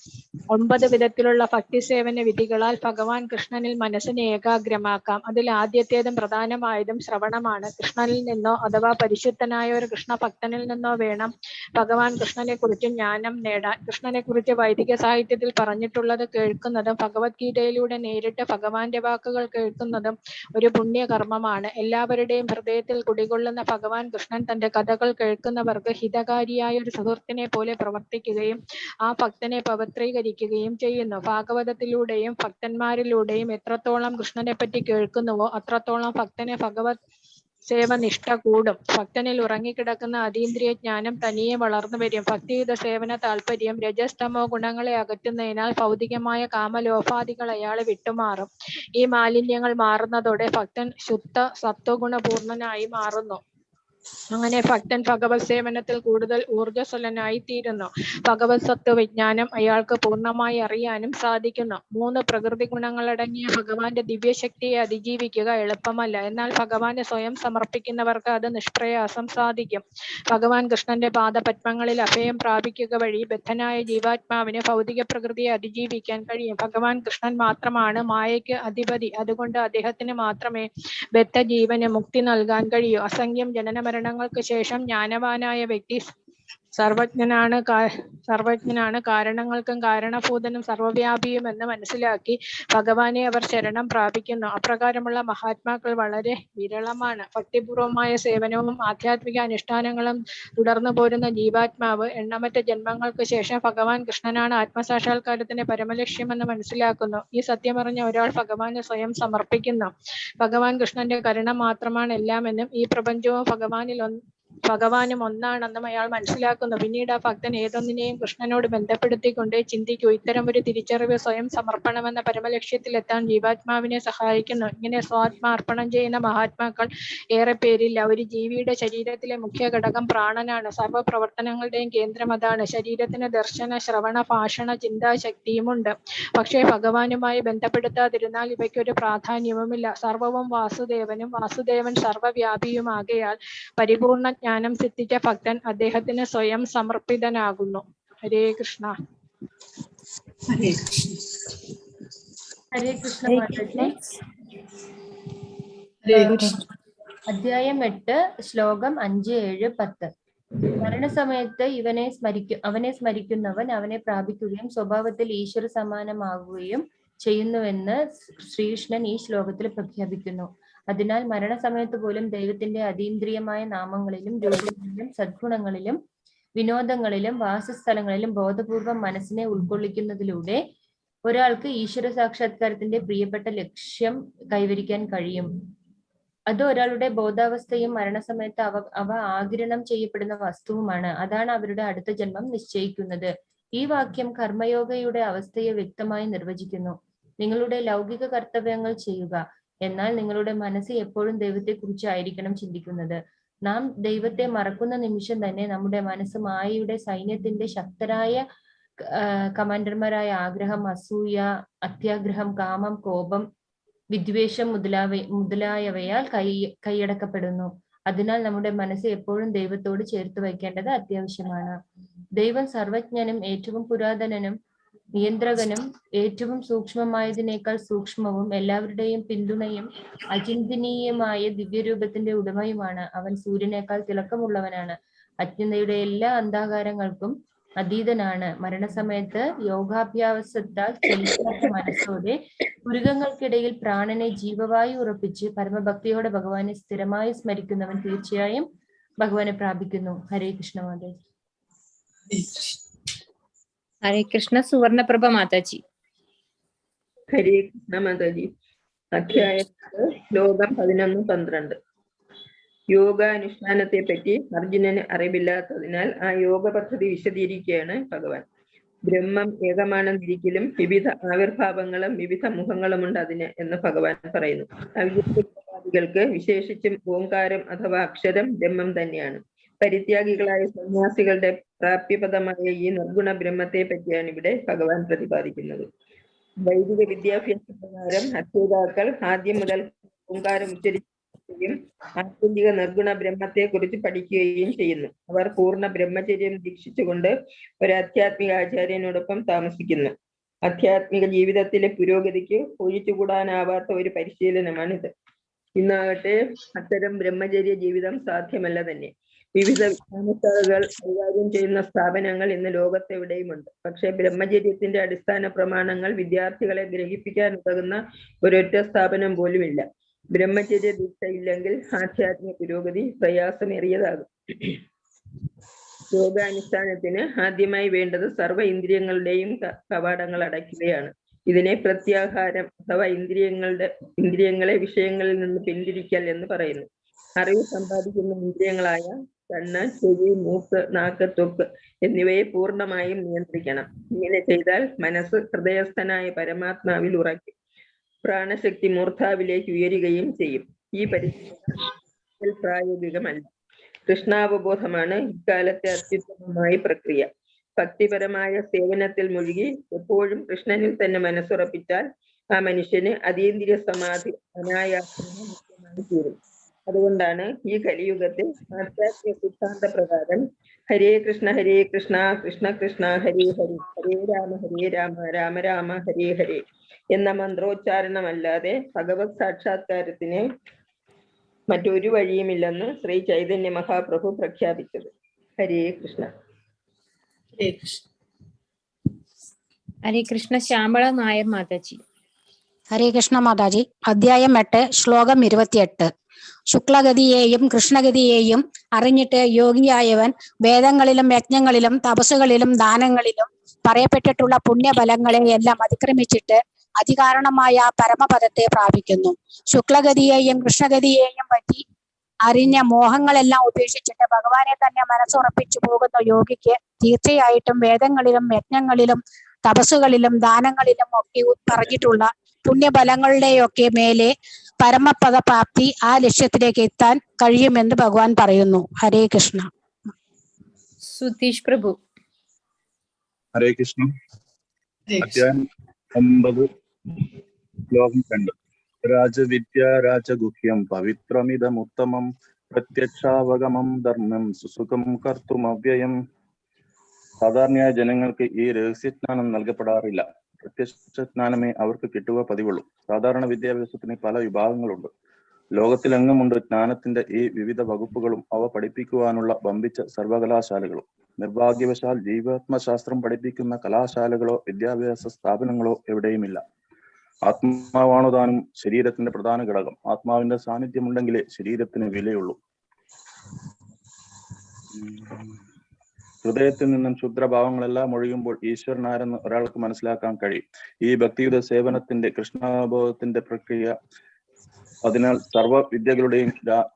9 വിധത്തിലുള്ള ഭക്തിസേവന വിധികളാൽ ഭഗവാൻ കൃഷ്ണനിൽ മനസ്സിനെ ഏകാഗ്രമാക്കാം. അതിൽ ആദ്യത്തേതും പ്രധാനമായതും ശ്രവണമാണ്. കൃഷ്ണനിൽ നിന്നോ അഥവാ പരിശുദ്ധനായ ഒരു കൃഷ്ണ ഭക്തനിൽ നിന്നോ വേണം ഭഗവാൻ കൃഷ്ണനെ കുറിച്ച് ജ്ഞാനം നേടാൻ. കൃഷ്ണനെ കുറിച്ച് വൈദിക സാഹിത്യത്തിൽ പറഞ്ഞിട്ടുള്ളത് കേൾക്കുന്നതും ഭഗവത്ഗീതയിലൂടെ നേരിട്ട് ഭഗവാന്റെ വാക്കുകൾ കേൾക്കുന്നതും ഒരു പുണ്യകർമ്മമാണ്. എല്ലാവരുടെയും ഹൃദയത്തിൽ കുടികൊള്ളുന്ന ഭഗവാൻ കൃഷ്ണൻ തന്റെ കഥകൾ കേൾക്കുന്നവർക്ക് ഹിതകാരിയായ ഒരു സുഹൃത്തിനെ പോലെ പ്രവർത്തിക്കുകയും ആ ഭക്തനെ പവിത്രീകരിക്കുകയും ചെയ്യുന്നു. ഭാഗവതത്തിലൂടെയും ഭക്തന്മാരിലൂടെയും എത്രത്തോളം കൃഷ്ണനെ പറ്റി കേൾക്കുന്നുവോ അത്രത്തോളം ഭക്തനെ ഭഗവത് സേവനിഷ്ഠ കൂടും. ഭക്തനിൽ ഉറങ്ങിക്കിടക്കുന്ന അതീന്ദ്രിയ ജ്ഞാനം തനിയെ വളർന്നു വരും. ഭക്തിയുത സേവന താല്പര്യം രജസ്തമോ ഗുണങ്ങളെ അകറ്റുന്നതിനാൽ ഭൗതികമായ കാമലോഭാദികൾ അയാളെ വിട്ടുമാറും. ഈ മാലിന്യങ്ങൾ മാറുന്നതോടെ ഭക്തൻ ശുദ്ധ സത്വഗുണപൂർണനായി മാറുന്നു. അങ്ങനെ ഭക്തൻ ഭഗവത് സേവനത്തിൽ കൂടുതൽ ഊർജ്ജസ്വലനായി തീരുന്നു. ഭഗവത് സത്വ വിജ്ഞാനം അയാൾക്ക് പൂർണ്ണമായി അറിയാനും സാധിക്കുന്നു. 3 പ്രകൃതി ഗുണങ്ങളടങ്ങിയ ഭഗവാന്റെ ദിവ്യശക്തിയെ അതിജീവിക്കുക എളുപ്പമല്ല. എന്നാൽ ഭഗവാന് സ്വയം സമർപ്പിക്കുന്നവർക്ക് അത് നിഷ്പ്രയാസം സാധിക്കും. ഭഗവാൻ കൃഷ്ണന്റെ പാദപത്മങ്ങളിൽ അഭയം പ്രാപിക്കുക വഴി ബദ്ധനായ ജീവാത്മാവിന് ഭൗതിക പ്രകൃതിയെ അതിജീവിക്കാൻ കഴിയും. ഭഗവാൻ കൃഷ്ണൻ മാത്രമാണ് മായയ്ക്ക് അധിപതി. അതുകൊണ്ട് അദ്ദേഹത്തിന് മാത്രമേ ബദ്ധ ജീവന് മുക്തി നൽകാൻ കഴിയൂ. അസംഖ്യം ജനന മരണങ്ങൾക്ക് ശേഷം ജ്ഞാനവാനായ വ്യക്തി സർവജ്ഞനാണ്, കാരണങ്ങൾക്കും കാരണഭൂതനും സർവവ്യാപിയും എന്ന് മനസ്സിലാക്കി ഭഗവാനെ അവർ ശരണം പ്രാപിക്കുന്നു. അപ്രകാരമുള്ള മഹാത്മാക്കൾ വളരെ വിരളമാണ്. ഭക്തിപൂർവമായ സേവനവും ആധ്യാത്മിക അനുഷ്ഠാനങ്ങളും തുടർന്നു പോരുന്ന ജീവാത്മാവ് എണ്ണമറ്റ ജന്മങ്ങൾക്ക് ശേഷം ഭഗവാൻ കൃഷ്ണനാണ് ആത്മസാക്ഷാത്കാരത്തിന്റെ പരമലക്ഷ്യമെന്ന് മനസ്സിലാക്കുന്നു. ഈ സത്യമറിഞ്ഞ ഒരാൾ ഭഗവാന് സ്വയം സമർപ്പിക്കുന്നു. ഭഗവാൻ കൃഷ്ണന്റെ കരുണ മാത്രമാണ് എല്ലാമെന്നും ഈ പ്രപഞ്ചവും ഭഗവാനും ഒന്നാണെന്നും അയാൾ മനസ്സിലാക്കുന്നു. പിന്നീട് ആ ഭക്തൻ ഏതൊന്നിനെയും കൃഷ്ണനോട് ബന്ധപ്പെടുത്തിക്കൊണ്ട് ചിന്തിക്കൂ. ഇത്തരം ഒരു തിരിച്ചറിവ് സ്വയം സമർപ്പണമെന്ന പരമലക്ഷ്യത്തിലെത്താൻ ജീവാത്മാവിനെ സഹായിക്കുന്നു. ഇങ്ങനെ സ്വാത്മാർപ്പണം ചെയ്യുന്ന മഹാത്മാക്കൾ ഏറെ പേരില്ല. ഒരു ജീവിയുടെ ശരീരത്തിലെ മുഖ്യ ഘടകം പ്രാണനാണ്. സർവ്വ പ്രവർത്തനങ്ങളുടെയും കേന്ദ്രം അതാണ്. ശരീരത്തിന് ദർശന, ശ്രവണ, ഭാഷണ, ചിന്താശക്തിയുമുണ്ട്. പക്ഷേ ഭഗവാനുമായി ബന്ധപ്പെടുത്താതിരുന്നാൽ ഇവയ്ക്കൊരു പ്രാധാന്യവുമില്ല. സർവവും വാസുദേവനും വാസുദേവൻ സർവവ്യാപിയുമാകയാൽ പരിപൂർണ ജ്ഞാനം സിദ്ധിച്ച ഭക്തൻ അദ്ദേഹത്തിന് സ്വയം സമർപ്പിതനാകുന്നു. ഹരേ കൃഷ്ണ. ഹരേ കൃഷ്ണ മാതാജി. അധ്യായം 8 ശ്ലോകം 5, 7, 10. മരണസമയത്ത് അവനെ സ്മരിക്കുന്നവൻ അവനെ പ്രാപിക്കുകയും സ്വഭാവത്തിൽ ഈശ്വര സമാനമാകുകയും ചെയ്യുന്നുവെന്ന് ശ്രീകൃഷ്ണൻ ഈ ശ്ലോകത്തിൽ പ്രഖ്യാപിക്കുന്നു. അതിനാൽ മരണസമയത്ത് പോലും ദൈവത്തിന്റെ അതീന്ദ്രിയമായ നാമങ്ങളിലും രൂപങ്ങളിലും സദ്ഗുണങ്ങളിലും വിനോദങ്ങളിലും വാസസ്ഥലങ്ങളിലും ബോധപൂർവം മനസ്സിനെ ഉൾക്കൊള്ളിക്കുന്നതിലൂടെ ഒരാൾക്ക് ഈശ്വര സാക്ഷാത്കാരത്തിന്റെ പ്രിയപ്പെട്ട ലക്ഷ്യം കൈവരിക്കാൻ കഴിയും. അത് ഒരാളുടെ ബോധാവസ്ഥയും മരണസമയത്ത് അവ ആഗിരണം ചെയ്യപ്പെടുന്ന വസ്തുവുമാണ്. അതാണ് അവരുടെ അടുത്ത ജന്മം നിശ്ചയിക്കുന്നത്. ഈ വാക്യം കർമ്മയോഗയുടെ അവസ്ഥയെ വ്യക്തമായി നിർവചിക്കുന്നു. നിങ്ങളുടെ ലൗകിക കർത്തവ്യങ്ങൾ ചെയ്യുക, എന്നാൽ നിങ്ങളുടെ മനസ്സ് എപ്പോഴും ദൈവത്തെക്കുറിച്ച് ആയിരിക്കണം ചിന്തിക്കുന്നത്. നാം ദൈവത്തെ മറക്കുന്ന നിമിഷം തന്നെ നമ്മുടെ മനസ്സ് മായയുടെ സൈന്യത്തിന്റെ ശക്തരായ കമാൻഡർമാരായ ആഗ്രഹം, അസൂയ, അത്യാഗ്രഹം, കാമം, കോപം, വിദ്വേഷം മുതലായവയാൽ കൈയടക്കപ്പെടുന്നു. അതിനാൽ നമ്മുടെ മനസ്സ് എപ്പോഴും ദൈവത്തോട് ചേർത്ത് വയ്ക്കേണ്ടത് അത്യാവശ്യമാണ്. ദൈവം സർവജ്ഞനും ഏറ്റവും പുരാതനനും നിയന്ത്രകനും ഏറ്റവും സൂക്ഷ്മമായതിനേക്കാൾ സൂക്ഷ്മവും എല്ലാവരുടെയും പിന്തുണയും അചിന്തനീയമായ ദിവ്യരൂപത്തിന്റെ ഉടമയുമാണ്. അവൻ സൂര്യനേക്കാൾ തിളക്കമുള്ളവനാണ്. അജ്ഞതയുടെ എല്ലാ അന്ധകാരങ്ങൾക്കും അതീതനാണ്. മരണസമയത്ത് യോഗാഭ്യാസത്താൽ ചലിക്കാത്ത മനസ്സോടെ മൃഗങ്ങൾക്കിടയിൽ പ്രാണനെ ജീവവായു ഉറപ്പിച്ച് പരമഭക്തിയോടെ ഭഗവാനെ സ്ഥിരമായി സ്മരിക്കുന്നവൻ തീർച്ചയായും ഭഗവാനെ പ്രാപിക്കുന്നു. ഹരേ കൃഷ്ണ മാതാജി. ഹരേ കൃഷ്ണ. സുവർണപ്രഭ മാതാജി. ഹരേ കൃഷ്ണ മാതാജി. അധ്യായം ശ്ലോകം 11-12. യോഗാനുഷ്ഠാനത്തെ പറ്റി അർജുനന് അറിവില്ലാത്തതിനാൽ ആ യോഗ പദ്ധതി വിശദീകരിക്കുകയാണ് ഭഗവാൻ. ബ്രഹ്മം ഏകമാണെന്നിരിക്കലും വിവിധ ആവിർഭാവങ്ങളും വിവിധ മുഖങ്ങളുമുണ്ട് അതിന് എന്ന് ഭഗവാൻ പറയുന്നു. അവ്യക്തവാദികൾക്ക് വിശേഷിച്ചും ഓംകാരം അഥവാ അക്ഷരം ബ്രഹ്മം തന്നെയാണ്. പരിത്യാഗികളായ സന്യാസികളുടെ പ്രാപ്യപദമായ ഈ നിർഗുണ ബ്രഹ്മത്തെ പറ്റിയാണ് ഇവിടെ ഭഗവാൻ പ്രതിപാദിക്കുന്നത്. വൈദിക വിദ്യാഭ്യാസ പ്രകാരം അധ്യാതാക്കൾ ആദ്യം മുതൽ ഓംകാരം ഉച്ചരിക്കുകയും ആത്യന്തിക നിർഗുണ ബ്രഹ്മത്തെ കുറിച്ച് പഠിക്കുകയും ചെയ്യുന്നു. അവർ പൂർണ്ണ ബ്രഹ്മചര്യം ദീക്ഷിച്ചുകൊണ്ട് ഒരു ആധ്യാത്മിക ആചാര്യനോടൊപ്പം താമസിക്കുന്നു. ആധ്യാത്മിക ജീവിതത്തിലെ പുരോഗതിക്ക് ഒഴിച്ചുകൂടാനാവാത്ത ഒരു പരിശീലനമാണിത്. ഇന്നാകട്ടെ അത്തരം ബ്രഹ്മചര്യ ജീവിതം സാധ്യമല്ല തന്നെ. വിവിധ വിജ്ഞാനശാഖകൾ കൈകാര്യം ചെയ്യുന്ന സ്ഥാപനങ്ങൾ ഇന്ന് ലോകത്തെവിടെയുമുണ്ട്. പക്ഷെ ബ്രഹ്മചര്യത്തിന്റെ അടിസ്ഥാന പ്രമാണങ്ങൾ വിദ്യാർത്ഥികളെ ഗ്രഹിപ്പിക്കാൻ ഉതകുന്ന ഒരൊറ്റ സ്ഥാപനം പോലുമില്ല. ബ്രഹ്മചര്യ ദീക്ഷ ഇല്ലെങ്കിൽ ആധ്യാത്മിക പുരോഗതി പ്രയാസമേറിയതാകും. യോഗാനുഷ്ഠാനത്തിന് ആദ്യമായി വേണ്ടത് സർവ്വ ഇന്ദ്രിയങ്ങളുടെയും കവാടങ്ങൾ അടയ്ക്കുകയാണ്. ഇതിനെ പ്രത്യാഹാരം അഥവാ ഇന്ദ്രിയങ്ങളെ വിഷയങ്ങളിൽ നിന്ന് പിന്തിരിക്കൽ എന്ന് പറയുന്നു. അറിവ് സമ്പാദിക്കുന്ന ഇന്ദ്രിയങ്ങളായ കണ്ണ്, ചെവി, മൂക്ക്, നാക്ക്, ത്വക്ക് എന്നിവയെ പൂർണ്ണമായും നിയന്ത്രിക്കണം. ഇങ്ങനെ ചെയ്താൽ മനസ്സ് ഹൃദയസ്ഥനായ പരമാത്മാവിൽ ഉറയ്ക്കും. പ്രാണശക്തി മൂർധാവിലേക്ക് ഉയരുകയും ചെയ്യും. ഈ പരിശീലനം പ്രായോഗികമല്ല. കൃഷ്ണാവബോധമാണ് ഇക്കാലത്തെ അത്യുത്തമമായ പ്രക്രിയ. ഭക്തിപരമായ സേവനത്തിൽ മുഴുകി എപ്പോഴും കൃഷ്ണനിൽ തന്നെ മനസ്സുറപ്പിച്ചാൽ ആ മനുഷ്യന് അതീന്ദ്രിയ സമാധി അനായാസമായി തീരും. അതുകൊണ്ടാണ് ഈ കലിയുഗത്തിൽ ആധ്യാത്മിക സിദ്ധാന്ത പ്രകാരം ഹരേ കൃഷ്ണ കൃഷ്ണ കൃഷ്ണ ഹരേ ഹരി, ഹരേ രാമ രാമ രാമ ഹരേ ഹരേ എന്ന മന്ത്രോച്ചാരണമല്ലാതെ ഭഗവത് സാക്ഷാത്കാരത്തിന് മറ്റൊരു വഴിയുമില്ലെന്ന് ശ്രീ ചൈതന്യ മഹാപ്രഭു പ്രഖ്യാപിച്ചത്. ഹരേ കൃഷ്ണ. ഹരേ കൃഷ്ണ. ശ്യാമള നായർ മാതാജി. ഹരേ കൃഷ്ണ മാതാജി. അധ്യായം 8 ശ്ലോകം 28. ശുക്ലഗതിയെയും കൃഷ്ണഗതിയെയും അറിഞ്ഞിട്ട് യോഗിയായവൻ വേദങ്ങളിലും യജ്ഞങ്ങളിലും തപസ്സുകളിലും ദാനങ്ങളിലും പറയപ്പെട്ടിട്ടുള്ള പുണ്യഫലങ്ങളെ എല്ലാം അതിക്രമിച്ചിട്ട് അതികാരണമായ പരമപദത്തെ പ്രാപിക്കുന്നു. ശുക്ലഗതിയെയും കൃഷ്ണഗതിയെയും പറ്റി അറിഞ്ഞ മോഹങ്ങളെല്ലാം ഉപേക്ഷിച്ചിട്ട് ഭഗവാനെ തന്നെ മനസ്സുറപ്പിച്ചു പോകുന്ന യോഗിക്ക് തീർച്ചയായിട്ടും വേദങ്ങളിലും യജ്ഞങ്ങളിലും തപസ്സുകളിലും ദാനങ്ങളിലും ഒക്കെ പറഞ്ഞിട്ടുള്ള പുണ്യഫലങ്ങളുടെയൊക്കെ മേലെ പരമപദ പ്രാപ്തി ആ ലക്ഷ്യത്തിലേക്ക് എത്താൻ കഴിയുമെന്ന് ഭഗവാൻ പറയുന്നു. ഹരേ കൃഷ്ണ. സുധീഷ് പ്രഭു. ഹരേ കൃഷ്ണ. അധ്യായം 9 ശ്ലോകം 2. രാജവിദ്യ രാജഗുഹ്യം പവിത്രമിതമുത്തമം പ്രത്യക്ഷാവഗമം ധർമ്മം സുസുഖം കർത്തുമവ്യയം. സാധാരണയായ ജനങ്ങൾക്ക് ഈ രഹസ്യജ്ഞാനം നൽകപ്പെടാറില്ല. പ്രത്യക്ഷ ജ്ഞാനമേ അവർക്ക് കിട്ടുക പതിവുള്ളൂ. സാധാരണ വിദ്യാഭ്യാസത്തിന് പല വിഭാഗങ്ങളുണ്ട്. ലോകത്തിലെങ്ങുമുണ്ട് ജ്ഞാനത്തിന്റെ ഈ വിവിധ വകുപ്പുകളും അവ പഠിപ്പിക്കുവാനുള്ള വമ്പിച്ച സർവകലാശാലകളും. നിർഭാഗ്യവശാൽ ജീവാത്മശാസ്ത്രം പഠിപ്പിക്കുന്ന കലാശാലകളോ വിദ്യാഭ്യാസ സ്ഥാപനങ്ങളോ എവിടെയുമില്ല. ആത്മാവാണു താനും ശരീരത്തിന്റെ പ്രധാന ഘടകം. ആത്മാവിന്റെ സാന്നിധ്യമുണ്ടെങ്കിലേ ശരീരത്തിന് വിലയുള്ളൂ. ഹൃദയത്തിൽ നിന്നും ക്ഷുദ്രഭാവങ്ങളെല്ലാം ഒഴിയുമ്പോൾ ഈശ്വരൻ ആരെന്ന് ഒരാൾക്ക് മനസ്സിലാക്കാൻ കഴിയും. ഈ ഭക്തിയുടെ സേവനത്തിന്റെ കൃഷ്ണബോധത്തിന്റെ പ്രക്രിയ അതിനാൽ സർവ്വ വിദ്യകളുടെയും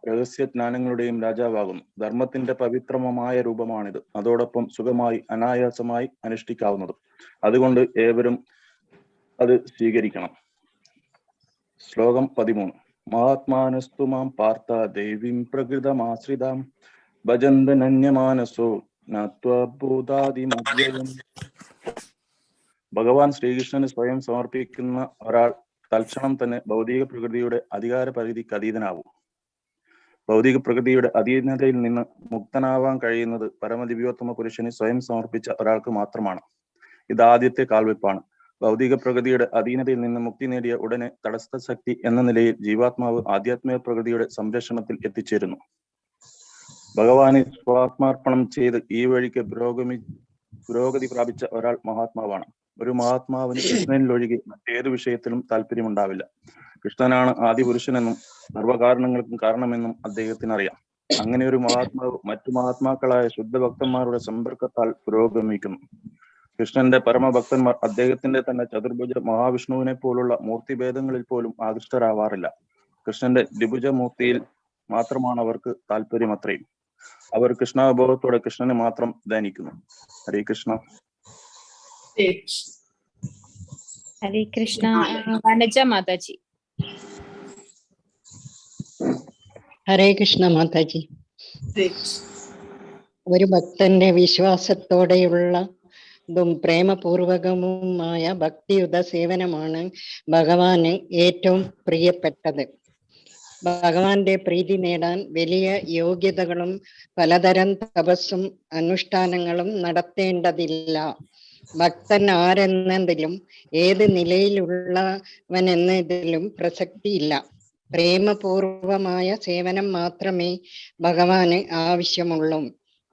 രഹസ്യജ്ഞാനങ്ങളുടെയും രാജാവാകുന്നു. ധർമ്മത്തിന്റെ പവിത്രമായ രൂപമാണിത്. അതോടൊപ്പം സുഖമായി അനായാസമായി അനുഷ്ഠിക്കാവുന്നതും. അതുകൊണ്ട് ഏവരും അത് സ്വീകരിക്കണം. ശ്ലോകം 13. മഹാത്മാനസ്തു മാം പാർത്ഥ ദേവീം പ്രകൃതമാശ്രിതാം ഭജന്തനന്യമാനസോ ജ്ഞാത്വാഭൂതാദിമവ്യയം. ഭഗവാൻ ശ്രീകൃഷ്ണന് സ്വയം സമർപ്പിക്കുന്ന ഒരാൾ തൽക്ഷണം തന്നെ ഭൗതിക പ്രകൃതിയുടെ അധികാര പരിധിക്ക് അതീതനാവും. ഭൗതിക പ്രകൃതിയുടെ അധീനതയിൽ നിന്ന് മുക്തനാവാൻ കഴിയുന്നത് പരമദിവ്യോത്തമ പുരുഷന് സ്വയം സമർപ്പിച്ച ഒരാൾക്ക് മാത്രമാണ്. ഇത് ആദ്യത്തെ കാൽവെപ്പാണ്. ഭൗതിക പ്രകൃതിയുടെ അധീനതയിൽ നിന്ന് മുക്തി നേടിയ ഉടനെ തടസ്ഥ ശക്തി എന്ന നിലയിൽ ജീവാത്മാവ് ആധ്യാത്മിക പ്രകൃതിയുടെ സംരക്ഷണത്തിൽ എത്തിച്ചേരുന്നു. ഭഗവാനെ സ്വാത്മാർപ്പണം ചെയ്ത് ഈ വഴിക്ക് പുരോഗതി പ്രാപിച്ച ഒരാൾ മഹാത്മാവാണ്. ഒരു മഹാത്മാവിന് കൃഷ്ണനിലൊഴികെ മറ്റേതു വിഷയത്തിലും താല്പര്യമുണ്ടാവില്ല. കൃഷ്ണനാണ് ആദി പുരുഷനെന്നും സർവ്വകാരണങ്ങൾക്കും കാരണമെന്നും അദ്ദേഹത്തിന് അറിയാം. അങ്ങനെ ഒരു മഹാത്മാവ് മറ്റു മഹാത്മാക്കളായ ശുദ്ധഭക്തന്മാരുടെ സമ്പർക്കത്താൽ പുരോഗമിക്കുന്നു. കൃഷ്ണന്റെ പരമഭക്തന്മാർ അദ്ദേഹത്തിന്റെ തന്നെ ചതുർഭുജ മഹാവിഷ്ണുവിനെ പോലുള്ള മൂർത്തിഭേദങ്ങളിൽ പോലും ആകൃഷ്ടരാവാറില്ല. കൃഷ്ണന്റെ ദ്വിഭുജ മൂർത്തിയിൽ മാത്രമാണ് അവർക്ക് താല്പര്യം. അത്രയും അവർ കൃഷ്ണാബോധത്തോടെ കൃഷ്ണനെ മാത്രം ധ്യാനിക്കുന്നു. ഹരേ കൃഷ്ണ. ഹരേ കൃഷ്ണ. വനജ മാതാജി. ഹരേ കൃഷ്ണ മാതാജി. ഒരു ഭക്തന്റെ വിശ്വാസത്തോടെയുള്ളതും പ്രേമപൂർവകവുമായ ഭക്തിയുത സേവനമാണ് ഭഗവാന് ഏറ്റവും പ്രിയപ്പെട്ടത്. ഭഗവാന്റെ പ്രീതി നേടാൻ വലിയ യോഗ്യതകളും പലതരം തപസ്സും അനുഷ്ഠാനങ്ങളും നടത്തേണ്ടതില്ല. ഭക്തൻ ആരെന്നതിലും ഏത് നിലയിലുള്ളവനെന്നതിലും പ്രസക്തിയില്ല. പ്രേമപൂർവമായ സേവനം മാത്രമേ ഭഗവാന് ആവശ്യമുള്ളൂ.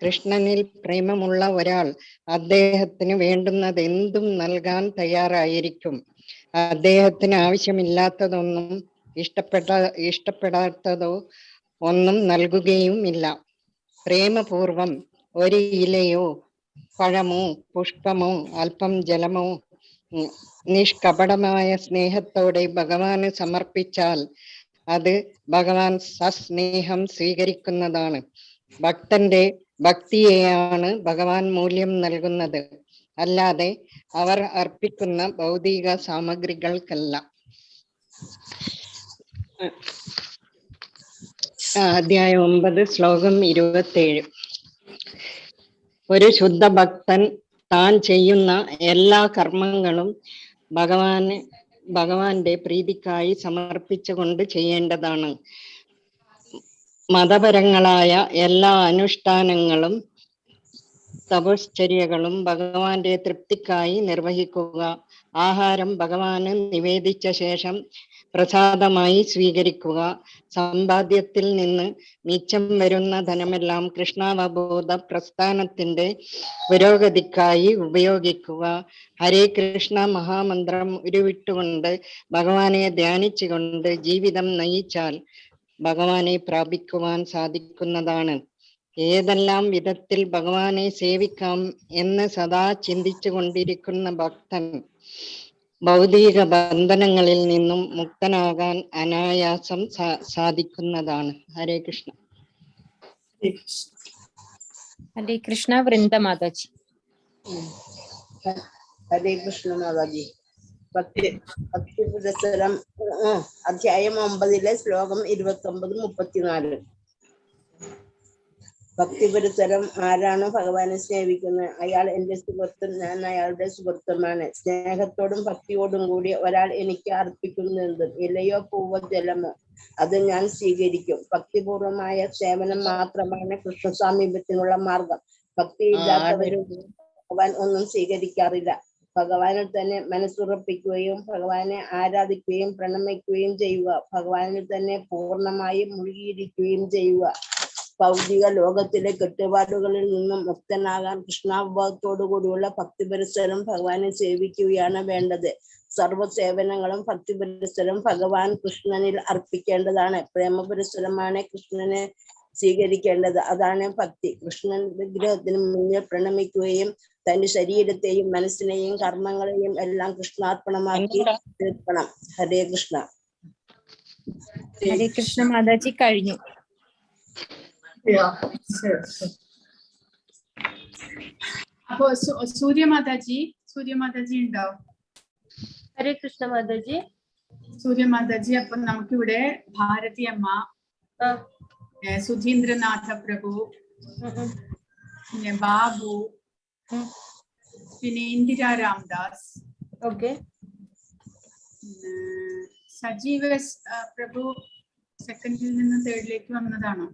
കൃഷ്ണനിൽ പ്രേമമുള്ള ഒരാൾ അദ്ദേഹത്തിന് വേണ്ടുന്നതെന്തും നൽകാൻ തയ്യാറായിരിക്കും. അദ്ദേഹത്തിന് ആവശ്യമില്ലാത്തതൊന്നും ഇഷ്ടപ്പെടാത്തതോ ഒന്നും നൽകുകയും ഇല്ല. പ്രേമപൂർവം ഒരു ഇലയോ പഴമോ പുഷ്പമോ അല്പം ജലമോ നിഷ്കപടമായ സ്നേഹത്തോടെ ഭഗവാന് സമർപ്പിച്ചാൽ അത് ഭഗവാൻ സസ്നേഹം സ്വീകരിക്കുന്നതാണ്. ഭക്തന്റെ ഭക്തിയെയാണ് ഭഗവാൻ മൂല്യം നൽകുന്നത്, അല്ലാതെ അവർ അർപ്പിക്കുന്ന ഭൗതിക സാമഗ്രികൾക്കല്ല. അധ്യായം 9 ശ്ലോകം 27. ഒരു ശുദ്ധ ഭക്തൻ താൻ ചെയ്യുന്ന എല്ലാ കർമ്മങ്ങളും ഭഗവാന്റെ പ്രീതിക്കായി സമർപ്പിച്ചുകൊണ്ട് ചെയ്യേണ്ടതാണ്. മതപരങ്ങളായ എല്ലാ അനുഷ്ഠാനങ്ങളും തപശ്ചര്യകളും ഭഗവാന്റെ തൃപ്തിക്കായി നിർവഹിക്കുക. ആഹാരം ഭഗവാന് നിവേദിച്ച ശേഷം പ്രസാദമായി സ്വീകരിക്കുക. സമ്പാദ്യത്തിൽ നിന്ന് മിച്ചം വരുന്ന ധനമെല്ലാം കൃഷ്ണാവബോധ പ്രസ്ഥാനത്തിന്റെ പുരോഗതിക്കായി ഉപയോഗിക്കുക. ഹരേ കൃഷ്ണ മഹാമന്ത്രം ഉരുവിട്ടുകൊണ്ട് ഭഗവാനെ ധ്യാനിച്ചുകൊണ്ട് ജീവിതം നയിച്ചാൽ ഭഗവാനെ പ്രാപിക്കുവാൻ സാധിക്കുന്നതാണ്. ഏതെല്ലാം വിധത്തിൽ ഭഗവാനെ സേവിക്കാം എന്ന് സദാ ചിന്തിച്ചു കൊണ്ടിരിക്കുന്ന ഭക്തൻ ഭൗതിക ബന്ധനങ്ങളിൽ നിന്നും മുക്തനാകാൻ അനായാസം സാധിക്കുന്നതാണ്. ഹരേ കൃഷ്ണ. ഹരേ കൃഷ്ണ. വൃന്ദ മാതാജി. ഹരേ കൃഷ്ണ മാതാജി. ഭക്തി പുരസ്സരം അധ്യായം 9 ശ്ലോകം 29-34. ഭക്തി പുരസ്സരം ആരാണ് ഭഗവാനെ സ്നേഹിക്കുന്നത്? അയാൾ എന്റെ സുഹൃത്തും ഞാൻ അയാളുടെ സുഹൃത്തുമാണ്. സ്നേഹത്തോടും ഭക്തിയോടും കൂടി ഒരാൾ എനിക്ക് അർപ്പിക്കുന്നത് ഇലയോ പൂവോ ജലമോ അത് ഞാൻ സ്വീകരിക്കും. ഭക്തിപൂർവമായ സേവനം മാത്രമാണ് കൃഷ്ണസാമീപ്യത്തിനുള്ള മാർഗം. ഭക്തിയില്ലാത്തവരും ഭഗവാൻ ഒന്നും സ്വീകരിക്കാറില്ല. ഭഗവാനിൽ തന്നെ മനസ്സുറപ്പിക്കുകയും ഭഗവാനെ ആരാധിക്കുകയും പ്രണമിക്കുകയും ചെയ്യുക. ഭഗവാനിൽ തന്നെ പൂർണ്ണമായും മുഴുകിയിരിക്കുകയും ചെയ്യുക. ഭൗതിക ലോകത്തിലെ കെട്ടുപാടുകളിൽ നിന്നും മുക്തനാകാൻ കൃഷ്ണാവബോധത്തോടു കൂടിയുള്ള ഭക്തി പുരസ്സരം ഭഗവാനെ സേവിക്കുകയാണ് വേണ്ടത്. സർവ്വസേവനങ്ങളും ഭക്തി പുരസ്സരം ഭഗവാൻ കൃഷ്ണനിൽ അർപ്പിക്കേണ്ടതാണ്. പ്രേമ പുരസ്സരമാണ് കൃഷ്ണനെ സ്വീകരിക്കേണ്ടത്. അതാണ് ഭക്തി. കൃഷ്ണൻ വിഗ്രഹത്തിന് മുന്നിൽ പ്രണമിക്കുകയും തന്റെ ശരീരത്തെയും മനസ്സിനെയും കർമ്മങ്ങളെയും എല്ലാം കൃഷ്ണാർപ്പണമാക്കി തീർക്കണം. ഹരേ കൃഷ്ണ. ഹരേ കൃഷ്ണ മാതാജി, കഴിഞ്ഞു. അപ്പോ സൂര്യമാതാജി ഉണ്ടോ? ഹരേ കൃഷ്ണ മാതാജി. സൂര്യമാതാജി, അപ്പൊ നമുക്കിവിടെ ഭാരതി അമ്മ, സുധീന്ദ്രനാഥ പ്രഭു, പിന്നെ ബാബു, പിന്നെ ഇന്ദിര രാംദാസ്, സജീവ പ്രഭു സെക്കൻഡിൽ നിന്ന് തേർഡിലേക്ക് വന്നതാണോ?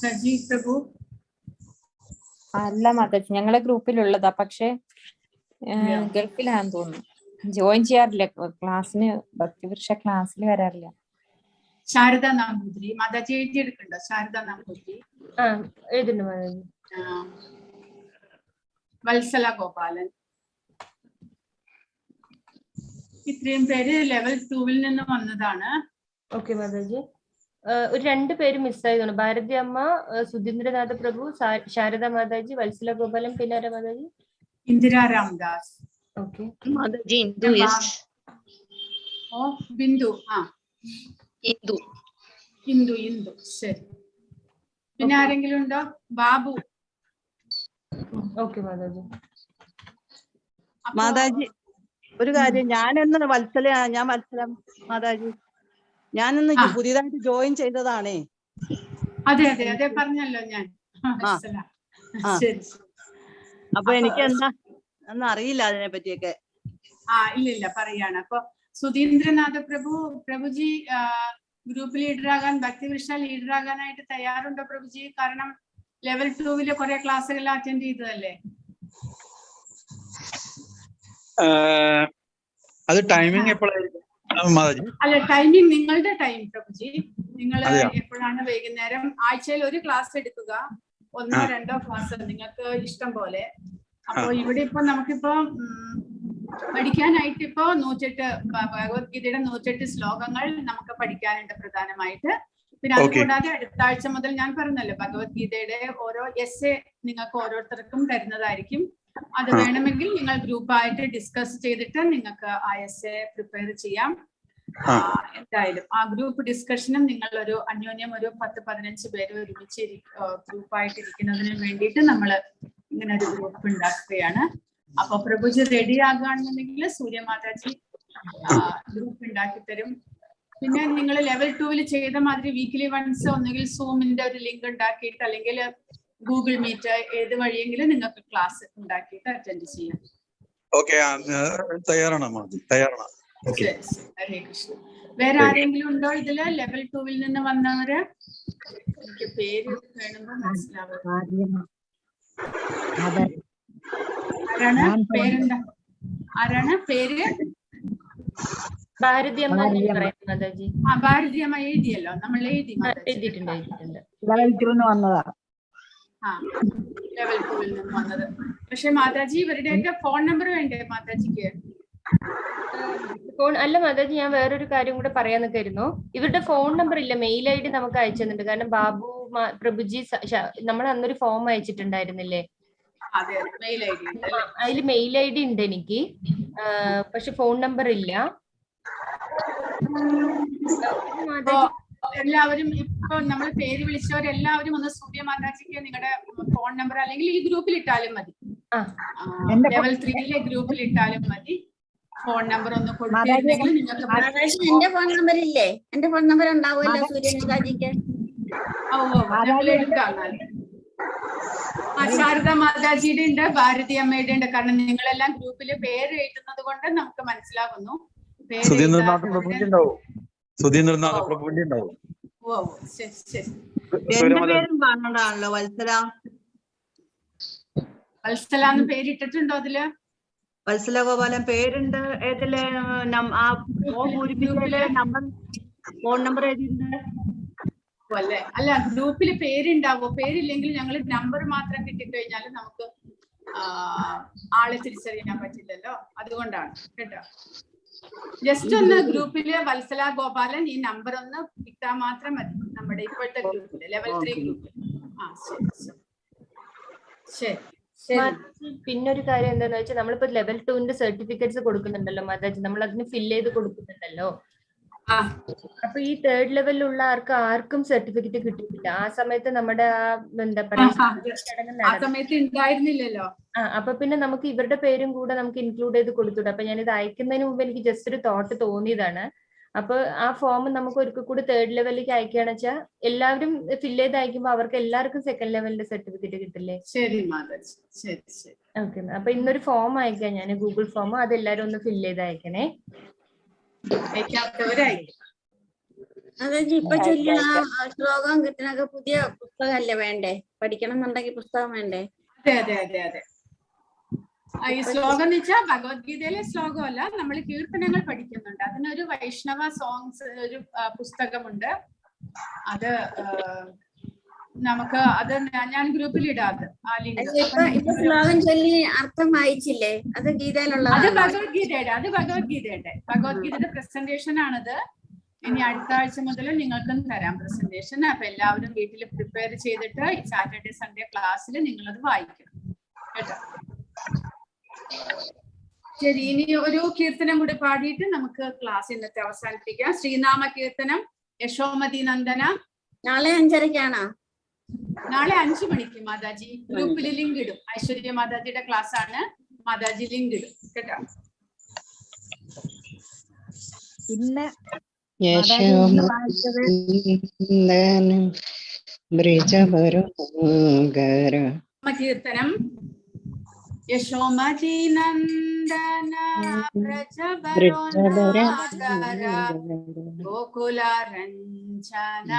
സജീവ് പ്രഭു അല്ല മാതാജി, ഞങ്ങളെ ഗ്രൂപ്പിലുള്ളതാ, പക്ഷെ ഗൾഫിലാന്ന് തോന്നുന്നു. ജോയിൻ ചെയ്യാറില്ല, ക്ലാസ്സിന് ഭക്തിവൃക്ഷ ക്ലാസ്സിൽ വരാറില്ല. ശാരദ നമ്പൂതിരി മാതാജി എഴുതിയെടുക്കണ്ടോ? ശാരദ നമ്പൂതിരി എഴുതുന്നു മാതാജി. വത്സല ഗോപാലൻ, ഇത്രയും പേര് ലെവൽ 2-ൽ നിന്ന് വന്നതാണ്. ഓക്കെ മാതാജി. ഒരു 2 പേര് മിസ്സായതാണ്. ഭാരതി അമ്മ, സുധീന്ദ്രനാഥ പ്രഭു, ശാരദ മാതാജി, വത്സല ഗോപാലൻ, പിന്നെ ആരാ മാതാജി? ഇന്ദിര രാംദാസ്. ഓക്കെ മാതാജി. ബിന്ദു. ഇന്ദു. ശരി. പിന്നെ ആരെങ്കിലും ഉണ്ടോ? ബാബു. ഓക്കെ മാതാജി. മാതാജി, ഒരു കാര്യം, ഞാൻ വത്സല മാതാജി, ഞാനിന്ന് പുതിയതായിട്ട് ജോയിൻ ചെയ്തതാണേ. അതെ പറഞ്ഞല്ലോ ഞാൻ. അപ്പൊ എനിക്ക് ഒന്നും അറിയില്ല അതിനെ പറ്റിയൊക്കെ. ഇല്ല പറയാണ്. അപ്പൊ സുധീന്ദ്രനാഥ പ്രഭുജി ഗ്രൂപ്പ് ലീഡറാകാൻ, ഭക്തിവൃക്ഷ ലീഡറാകാനായിട്ട് തയ്യാറുണ്ടോ പ്രഭുജി? കാരണം ലെവൽ 2-ല് കുറെ ക്ലാസ്സുകൾ അറ്റൻഡ് ചെയ്തതല്ലേ. അത് ടൈമിംഗ് എപ്പോഴായിരിക്കും മാതാജി? അല്ല, ടൈമിംഗ് നിങ്ങളുടെ ടൈം പ്രഭുജി. നിങ്ങൾ എപ്പോഴാണ്? വൈകുന്നേരം. ആഴ്ചയിൽ ഒരു ക്ലാസ് എടുക്കുക, 1-2 ക്ലാസ് നിങ്ങൾക്ക് ഇഷ്ടം പോലെ. അപ്പൊ ഇവിടെ ഇപ്പൊ നമുക്കിപ്പോ പഠിക്കാനായിട്ട് ഇപ്പോ 108 ഭഗവത്ഗീതയുടെ 108 ശ്ലോകങ്ങൾ നമുക്ക് പഠിക്കാനുണ്ട് പ്രധാനമായിട്ട്. പിന്നെ അത് കൂടാതെ അടുത്ത ആഴ്ച മുതൽ ഞാൻ പറഞ്ഞല്ലോ, ഭഗവത്ഗീതയുടെ ഓരോ എസ്സേ നിങ്ങൾക്ക് ഓരോരുത്തർക്കും തരുന്നതായിരിക്കും. അത് വേണമെങ്കിൽ നിങ്ങൾ ഗ്രൂപ്പായിട്ട് ഡിസ്കസ് ചെയ്തിട്ട് നിങ്ങൾക്ക് ആ എസ്സേ പ്രിപ്പയർ ചെയ്യാം. എന്തായാലും ആ ഗ്രൂപ്പ് ഡിസ്കഷനും നിങ്ങൾ ഒരു അന്യോന്യം ഒരു 10-15 പേര് ഒരുമിച്ച് ഗ്രൂപ്പായിട്ട് ഇരിക്കുന്നതിന് വേണ്ടിയിട്ട് നമ്മൾ ഇങ്ങനെ ഒരു ഗ്രൂപ്പ് ഉണ്ടാക്കുകയാണ്. അപ്പൊ പ്രഭുജി റെഡി ആകുകയാണെന്നുണ്ടെങ്കിൽ സൂര്യമാതാജി ഗ്രൂപ്പ് ഉണ്ടാക്കി തരും. പിന്നെ നിങ്ങൾ ലെവൽ 2-ൽ ചെയ്ത മാതിരി വീക്കിലി വൺസ് ഒന്നുകിൽ സൂമിന്റെ ഒരു ലിങ്ക് ഉണ്ടാക്കിയിട്ട് അല്ലെങ്കിൽ ഗൂഗിൾ മീറ്റ് ഏത് വഴിയെങ്കിലും നിങ്ങൾക്ക് ക്ലാസ് ഉണ്ടാക്കിയിട്ട് അറ്റൻഡ് ചെയ്യാം. ഹരേ കൃഷ്ണ. വേറെ ആരെങ്കിലും ഉണ്ടോ ഇതില് ലെവൽ 2-ൽ നിന്ന് വന്നവര്? എനിക്ക് പേര് വേണമെന്ന് മനസ്സിലാവും. ആരാണ് പേര്? ഭാരതി അമ്മ. ഭാരതി അമ്മ എഴുതിയല്ലോ, നമ്മൾ എഴുതിയിട്ടുണ്ട്. ലെവൽ 2-ന് വന്നതാ. ലെവൽ 2-ൽ നിന്ന് വന്നത്. പക്ഷെ മാതാജി ഇവരുടെയൊക്കെ ഫോൺ നമ്പർ വേണ്ടേ മാതാജിക്ക്? അല്ല മാതാജി, ഞാൻ വേറൊരു കാര്യം കൂടെ പറയാൻ നിൽക്കായിരുന്നു. ഇവരുടെ ഫോൺ നമ്പർ ഇല്ല, മെയിൽ ഐ ഡി നമുക്ക് അയച്ചു തന്നിട്ടുണ്ട്. കാരണം ബാബു പ്രഭുജി നമ്മൾ അന്നൊരു ഫോം അയച്ചിട്ടുണ്ടായിരുന്നില്ലേ, അതിൽ മെയിൽ ഐ ഡി ഉണ്ട് എനിക്ക്, പക്ഷെ ഫോൺ നമ്പർ ഇല്ല. എല്ലാവരും ഇപ്പൊ നമ്മൾ പേര് വിളിച്ചവരെല്ലാവരും ഒന്ന് സൂര്യ മാതാജിക്ക് നിങ്ങളുടെ ഫോൺ നമ്പർ അല്ലെങ്കിൽ ഈ ഗ്രൂപ്പിൽ ഇട്ടാലും മതി, ലെവൽ 3-ലെ ഗ്രൂപ്പിൽ ഇട്ടാലും മതി. ഫോൺ നമ്പർ ഒന്ന് കൊടുത്തിരുന്നെങ്കിൽ നിങ്ങൾക്ക്. എന്റെ ഫോൺ നമ്പർ ഇല്ലേ? എന്റെ ഫോൺ നമ്പർ ഉണ്ടാവുമല്ലോ സൂര്യ മാതാജിക്ക്. ശാരദ മാതാജിയുടെ ഉണ്ട്, ഭാരതി അമ്മയുടെ ഉണ്ട്. കാരണം നിങ്ങളെല്ലാം ഗ്രൂപ്പില് പേര് എഴുതുന്നത് കൊണ്ട് നമുക്ക് മനസ്സിലാകുന്നു. വത്സല എന്ന് പേരിട്ടിട്ടുണ്ടോ അതില്? വത്സല ഗോപാലൻ പേരുണ്ട്. ഏതില് ഫോൺ നമ്പർ എഴുതിയിട്ടുണ്ട് അല്ലേ? അല്ല, ഗ്രൂപ്പിൽ പേരുണ്ടാവോ? പേരില്ലെങ്കിൽ ഞങ്ങൾ നമ്പർ മാത്രം കിട്ടിക്കഴിഞ്ഞാൽ നമുക്ക് ആളെ തിരിച്ചറിയാൻ പറ്റില്ലല്ലോ, അതുകൊണ്ടാണ് കേട്ടോ. ജസ്റ്റ് ഒന്ന് ഗ്രൂപ്പില് വത്സല ഗോപാലൻ ഈ നമ്പർ ഒന്ന് ഇട്ടാൽ മാത്രം മതി. നമ്മുടെ നമ്മുടെ ഇപ്പോഴത്തെ ഗ്രൂപ്പില് ലെവൽ 3 ഗ്രൂപ്പിൽ. ആ ശരി ശരി ശരി. പിന്നൊരു കാര്യം എന്താന്ന് വെച്ചാൽ നമ്മളിപ്പോ ലെവൽ 2ന്റെ സർട്ടിഫിക്കറ്റ്സ് കൊടുക്കുന്നുണ്ടല്ലോ മാതാജി, നമ്മൾ അതിന് ഫില്ല് ചെയ്ത് കൊടുക്കുന്നുണ്ടല്ലോ. അപ്പൊ ഈ 3rd ലെവലിലുള്ള ആർക്കും സർട്ടിഫിക്കറ്റ് കിട്ടിയിട്ടില്ല. ആ സമയത്ത് നമ്മുടെ എന്താ പറയാ സമയത്ത് ഉണ്ടായിരുന്നില്ലല്ലോ. അപ്പൊ പിന്നെ നമുക്ക് ഇവരുടെ പേരും കൂടെ നമുക്ക് ഇൻക്ലൂഡ് ചെയ്ത് കൊടുത്തുവിടാം. അപ്പൊ ഞാനിത് അയക്കുന്നതിന് മുമ്പ് എനിക്ക് ജസ്റ്റ് ഒരു തോട്ട് തോന്നിയതാണ്. അപ്പൊ ആ ഫോം നമുക്ക് ഒരിക്കൽ കൂടി 3rd ലെവലിലേക്ക് അയക്കുകയാണെന്ന് വെച്ചാൽ എല്ലാവരും ഫില്ല് ചെയ്ത് അയക്കുമ്പോൾ അവർക്ക് എല്ലാവർക്കും 2nd ലെവലിന്റെ സർട്ടിഫിക്കറ്റ് കിട്ടില്ലേ? ശരി മാതാജി, ശരി ശരി. ഓക്കെ, അപ്പൊ ഇന്നൊരു ഫോം അയക്കാം ഞാൻ, ഗൂഗിൾ ഫോം. അത് എല്ലാവരും ഒന്ന് ഫില്ല് ചെയ്ത് അയക്കണേ. മാതാജി ഇപ്പൊ ചൊല്ലിയ ശ്ലോകം കിട്ടണൊക്കെ പുതിയ പുസ്തകമല്ലേ വേണ്ടേ? പഠിക്കണം എന്നുണ്ടെങ്കിൽ പുസ്തകം വേണ്ടേ? അതെ അതെ അതെ അതെ. ഈ ശ്ലോകം എന്ന് വെച്ചാൽ ഭഗവത്ഗീതയിലെ ശ്ലോകമല്ല, നമ്മൾ കീർത്തനങ്ങൾ പഠിക്കുന്നുണ്ട്. അതിനൊരു വൈഷ്ണവ സോങ്സ് ഒരു പുസ്തകമുണ്ട്. അത് നമുക്ക് അത് ഞാൻ ഗ്രൂപ്പിൽ ഇടാം. ആ ലിങ്ക്. ശ്ലോകം ചൊല്ലി അർത്ഥം വായിച്ചില്ലേ? അത് ഗീതയിലുള്ള അത് ഭഗവത്ഗീതയുടെ പ്രസന്റേഷൻ ആണത്. ഇനി അടുത്ത ആഴ്ച മുതൽ നിങ്ങൾക്കും തരാം പ്രസന്റേഷൻ. അപ്പൊ എല്ലാവരും വീട്ടിൽ പ്രിപ്പയർ ചെയ്തിട്ട് ഈ സാറ്റർഡേ സൺഡേ ക്ലാസ്സിൽ നിങ്ങളത് വായിക്കണം കേട്ടോ. ശരി, ഇനി ഒരു കീർത്തനം കൂടി പാടിയിട്ട് നമുക്ക് ക്ലാസ് ഇന്നത്തെ അവസാനിപ്പിക്കാം. ശ്രീനാമ കീർത്തനം യശോമതി നന്ദന. നാളെ 5:30ക്കാണോ? നാളെ 5 മണിക്ക് മാതാജി ഗ്രൂപ്പിൽ ലിങ്ക് ഇടും. ഐശ്വര്യ മാതാജിയുടെ ക്ലാസ് ആണ്. മാതാജി ലിങ്ക് ഇടും കേട്ടോ. ഇന്ന് കീർത്തനം യശോമതി നന്ദന വ്രജവരോനാഗര ഗോകുല രഞ്ജന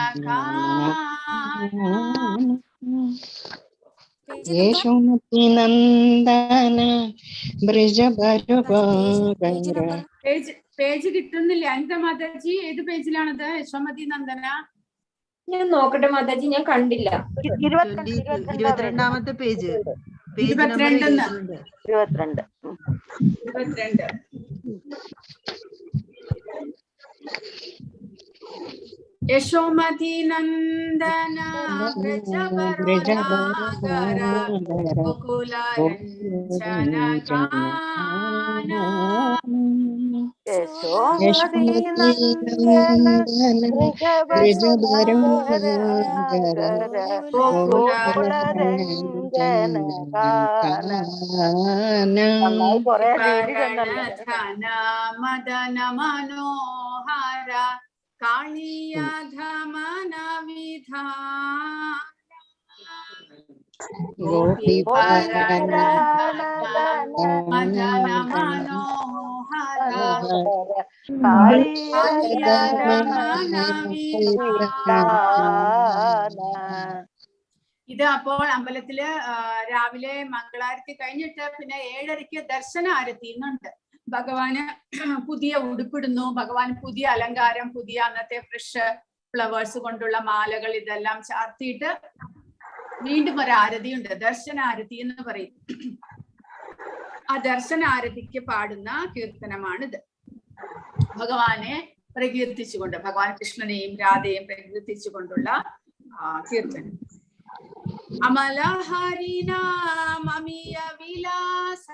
യശോമതി നന്ദന പേജ് കിട്ടുന്നില്ല. എന്താ മാതാജി, ഏത് പേജിലാണത്? യശോമതി നന്ദന ഞാൻ നോക്കട്ടെ മാതാജി, ഞാൻ കണ്ടില്ല. 22ാമത്തെ പേജ്. 22. യശോമതി നന്ദന വ്രജവരോനാഗര ഗോകുല രഞ്ജന ഗാന യശോമതി നന്ദന വ്രജവരോനാഗര ഗോകുലരഞ്ജന ഗാന. കൊറേ ധന മദന മനോഹര കാളിയ ധമന വിധാന ഗോപീപരന മദന മനോഹര കാളിയ ധമന വിധാന. ഇത് അപ്പോൾ അമ്പലത്തില് രാവിലെ മംഗളാരത്തി കഴിഞ്ഞിട്ട് പിന്നെ 7:30 ദർശന ആരത്തി ഇന്നുണ്ട്. ഭഗവാന് പുതിയ ഉടുപ്പിടുന്നു, ഭഗവാൻ പുതിയ അലങ്കാരം, പുതിയ അന്നത്തെ ഫ്രഷ് ഫ്ലവേഴ്സ് കൊണ്ടുള്ള മാലകൾ ഇതെല്ലാം ചാർത്തിയിട്ട് വീണ്ടും ഒരു ആരതിയുണ്ട്, ദർശന ആരതി എന്ന് പറയും. ആ ദർശന ആരതിക്ക് പാടുന്ന കീർത്തനമാണിത്. ഭഗവാനെ പ്രകീർത്തിച്ചുകൊണ്ട്, ഭഗവാൻ കൃഷ്ണനെയും രാധയെയും പ്രകീർത്തിച്ചുകൊണ്ടുള്ള കീർത്തനം. അമല ഹരിനാമമിയ വിലാസ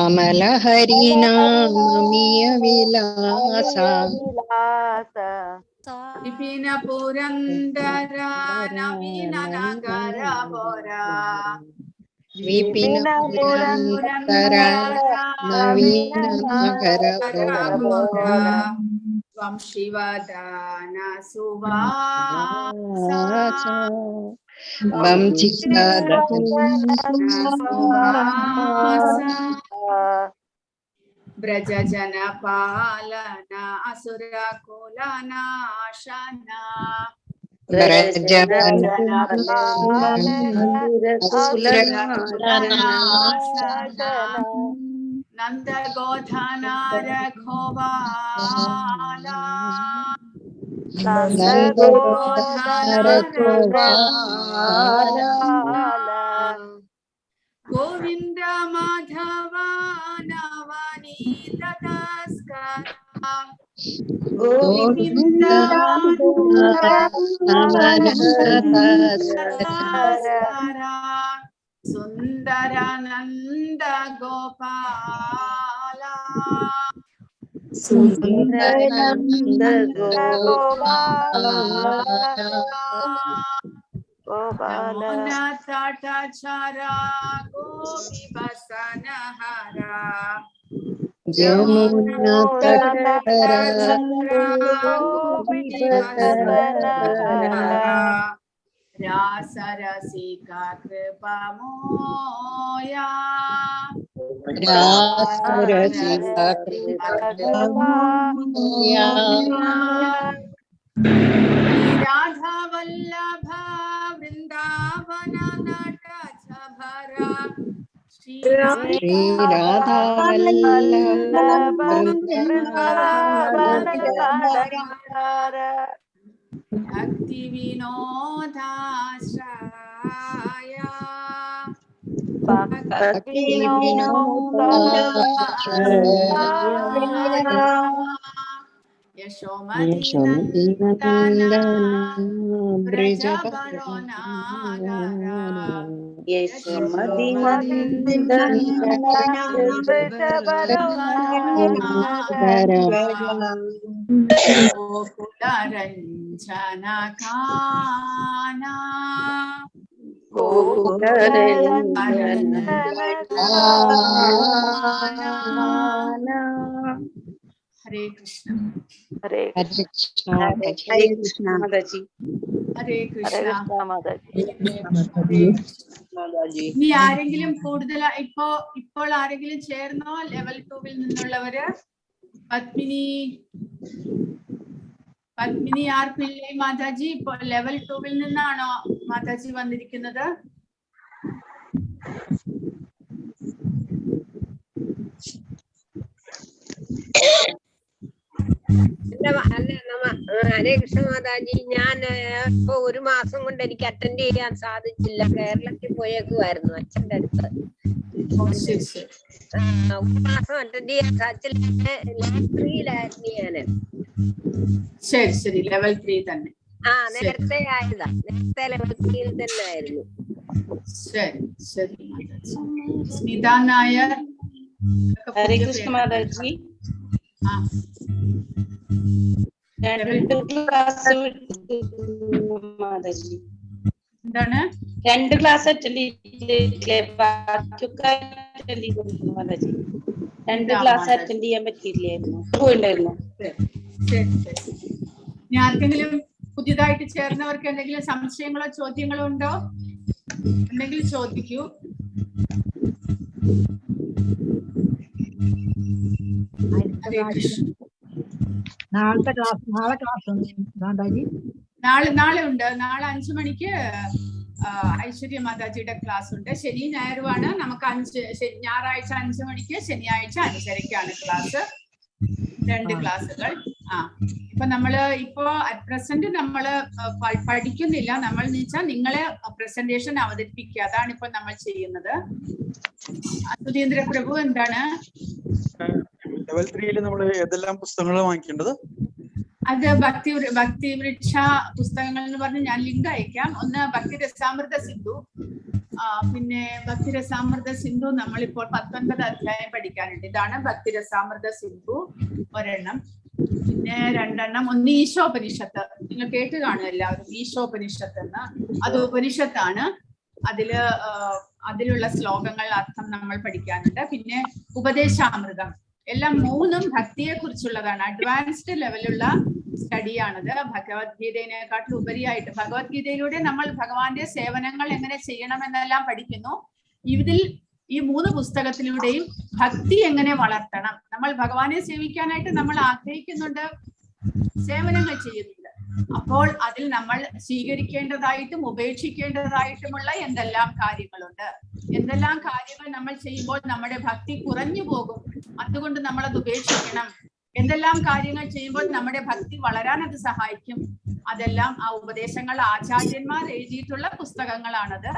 അമല ഹരിനാമമിയ വിലാസ വിപിന പുരന്ദര നവീന നഗര പോര വിപിന പുരന്ദര നവീന നഗര പോര ത്വം ശിവദാന സുവാസ വ്രജ ജന പാലന അസുര കുലനാശന നന്ദ ഗോധന രഘോവാല ഗോവിന്ദ മാധവ നവനീത തസ്കര സുന്ദരാനന്ദ ഗോപാല സുന്ദരാനന്ദ ഗോപാല തടചര ഗോപി വസനഹര യമുനാ രാസരസിക കൃപമോയാ രാധാ വല്ലഭ വൃന്ദാവന നಟ ಛಭರ ಶ್ರೀ രാധാ വല്ലഭ ഭക്തി വിനോദാശ്രയ യശോമതി നന്ദന ബ്രജവരോ നാഗര യശോമതി ഗോകുലരഞ്ജന കാന ഹരേ കൃഷ്ണ ഹരേ കൃഷ്ണ മാതാജി ഹരേ കൃഷ്ണ മാതാജി. ഇനി ആരെങ്കിലും കൂടുതൽ ഇപ്പോൾ ആരെങ്കിലും ചേർന്നോ ലെവൽ 2 നിന്നുള്ളവര്? പത്മിനി ആർ പിള്ളൈ മാതാജി ഇപ്പോൾ ലെവൽ 2 നിന്നാണോ മാതാജി വന്നിരിക്കുന്നത്? ഹരേ കൃഷ്ണ മാതാജി, ഞാൻ ഇപ്പൊ ഒരു മാസം കൊണ്ട് എനിക്ക് അറ്റൻഡ് ചെയ്യാൻ സാധിച്ചില്ല. കേരളത്തിൽ പോയേക്കുമായിരുന്നു അച്ഛൻ്റെ അടുത്ത്. ഒരു മാസം അറ്റൻഡ് ചെയ്യാൻ സാധിച്ചില്ല. ലെവൽ 3-ലായിരുന്നു ഞാന്. ശരി ലെവൽ 3 തന്നെ. നേരത്തെ ആയതാ, നേരത്തെ ലെവൽ 3 തന്നെ ആയിരുന്നു. ശരി സ്മിത നായർ. ഹരേ കൃഷ്ണ മാതാജി. മാതാജി എന്താണ് 2 ക്ലാസ് അറ്റൻഡ് ചെയ്തില്ലേ? മാതാജി 2 ക്ലാസ് അറ്റൻഡ് ചെയ്യാൻ പറ്റിയില്ലായിരുന്നു, പോയിണ്ടായിരുന്നു. ഇനി ആർക്കെങ്കിലും പുതിയതായിട്ട് ചേർന്നവർക്ക് എന്തെങ്കിലും സംശയങ്ങളോ ചോദ്യങ്ങളോ ഉണ്ടോ? ഉണ്ടെങ്കിൽ ചോദിക്കൂ. നാളെ ക്ലാസ് നാളെ ഉണ്ട്. നാളെ 5 മണിക്ക് ഐശ്വര്യ മാതാജിയുടെ ക്ലാസ് ഉണ്ട്. ശനി ഞായറുമാണ്. നമുക്ക് ഞായറാഴ്ച 5 മണിക്ക്, ശനിയാഴ്ച 5:30-ക്കാണ് ക്ലാസ്. 2 ക്ലാസ്സുകൾ. ഇപ്പൊ നമ്മള് അറ്റ് പ്രസന്റ് നമ്മള് പഠിക്കുന്നില്ല. നമ്മൾ എന്ന് വെച്ചാൽ നിങ്ങളെ പ്രസന്റേഷൻ അവതരിപ്പിക്കുക, അതാണ് ഇപ്പൊ നമ്മൾ ചെയ്യുന്നത്. സുധീന്ദ്ര പ്രഭു എന്താണ് ലെവൽ 3 നമ്മൾ ഏതെല്ലാം പുസ്തകങ്ങളാണ് വാങ്ങിക്കേണ്ടത്? അത് ഭക്തി വൃക്ഷ പുസ്തകങ്ങൾ എന്ന് പറഞ്ഞ് ഞാൻ ലിങ്ക് അയക്കാം. ഒന്ന് ഭക്തി രസാമൃത സിന്ധു. പിന്നെ ഭക്തി രസാമൃത സിന്ധു നമ്മളിപ്പോൾ 19 അധ്യായം പഠിക്കാനുണ്ട്. ഇതാണ് ഭക്തി രസാമൃത സിന്ധു ഒരെണ്ണം. പിന്നെ 2 എണ്ണം. ഒന്ന് ഈശോപനിഷത്ത്. നിങ്ങൾ കേട്ട് കാണും എല്ലാവരും, ഈശോപനിഷത്ത് എന്ന്. അത് ഉപനിഷത്താണ്. അതിലുള്ള ശ്ലോകങ്ങൾ അർത്ഥം നമ്മൾ പഠിക്കാനുണ്ട്. പിന്നെ ഉപദേശാമൃതം. എല്ലാം 3ഉം ഭക്തിയെ കുറിച്ചുള്ളതാണ്. അഡ്വാൻസ്ഡ് ലെവലുള്ള സ്റ്റഡിയാണത്. ഭഗവത്ഗീതയെക്കാട്ടിൽ ഉപരിയായിട്ട് ഭഗവത്ഗീതയിലൂടെ നമ്മൾ ഭഗവാന്റെ സേവനങ്ങൾ എങ്ങനെ ചെയ്യണമെന്നെല്ലാം പഠിക്കുന്നു. ഇതിൽ ഈ 3 പുസ്തകത്തിലൂടെയും ഭക്തി എങ്ങനെ വളർത്തണം, നമ്മൾ ഭഗവാനെ സേവിക്കാനായിട്ട് നമ്മൾ ആഗ്രഹിക്കുന്നുണ്ട്, സേവനങ്ങൾ ചെയ്യുന്നുണ്ട്. അപ്പോൾ അതിൽ നമ്മൾ സ്വീകരിക്കേണ്ടതായിട്ടും ഉപേക്ഷിക്കേണ്ടതായിട്ടുമുള്ള എന്തെല്ലാം കാര്യങ്ങളുണ്ട്, എന്തെല്ലാം കാര്യങ്ങൾ നമ്മൾ ചെയ്യുമ്പോൾ നമ്മുടെ ഭക്തി കുറഞ്ഞു പോകും, അതുകൊണ്ട് നമ്മൾ അത് ഉപേക്ഷിക്കണം, എന്തെല്ലാം കാര്യങ്ങൾ ചെയ്യുമ്പോൾ നമ്മുടെ ഭക്തി വളരാൻ അത് സഹായിക്കും, അതെല്ലാം ആ ഉപദേശങ്ങൾ ആചാര്യന്മാർ എഴുതിയിട്ടുള്ള പുസ്തകങ്ങളാണത്.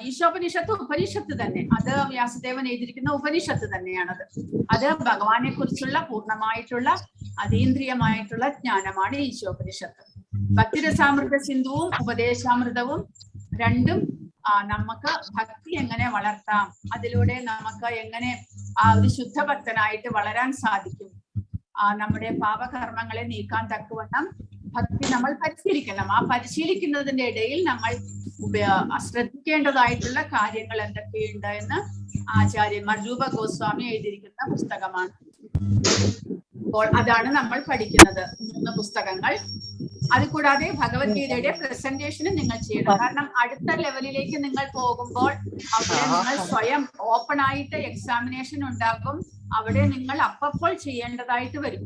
ഈശോപനിഷത്ത് ഉപനിഷത്ത് തന്നെ, അത് വ്യാസദേവൻ എഴുതിയിരിക്കുന്ന ഉപനിഷത്ത് തന്നെയാണത്. അത് ഭഗവാനെ കുറിച്ചുള്ള പൂർണ്ണമായിട്ടുള്ള അതീന്ദ്രിയമായിട്ടുള്ള ജ്ഞാനമാണ് ഈശോപനിഷത്ത്. ഭക്തിരസാമൃത സിന്ധുവും ഉപദേശാമൃതവും രണ്ടും നമുക്ക് ഭക്തി എങ്ങനെ വളർത്താം, അതിലൂടെ നമുക്ക് എങ്ങനെ ഒരു ശുദ്ധഭക്തനായിട്ട് വളരാൻ സാധിക്കും, നമ്മുടെ പാപകർമ്മങ്ങളെ നീക്കാൻ തക്കവണ്ണം ഭക്തി നമ്മൾ പരിശീലിക്കണം. ആ പരിശീലിക്കുന്നതിന്റെ ഇടയിൽ നമ്മൾ ശ്രദ്ധിക്കേണ്ടതായിട്ടുള്ള കാര്യങ്ങൾ എന്തൊക്കെയുണ്ട് എന്ന് ആചാര്യന്മാർ രൂപ ഗോസ്വാമി എഴുതിയിരിക്കുന്ന പുസ്തകമാണ്. അപ്പോൾ അതാണ് നമ്മൾ പഠിക്കുന്നത്, 3 പുസ്തകങ്ങൾ. അതുകൂടാതെ ഭഗവത്ഗീതയുടെ പ്രസന്റേഷനും നിങ്ങൾ ചെയ്യണം. കാരണം അടുത്ത ലെവലിലേക്ക് നിങ്ങൾ പോകുമ്പോൾ അവിടെ നിങ്ങൾ സ്വയം ഓപ്പൺ ആയിട്ട് എക്സാമിനേഷൻ ഉണ്ടാകും. അവിടെ നിങ്ങൾ അപ്പോൾ ചെയ്യേണ്ടതായിട്ട് വരും.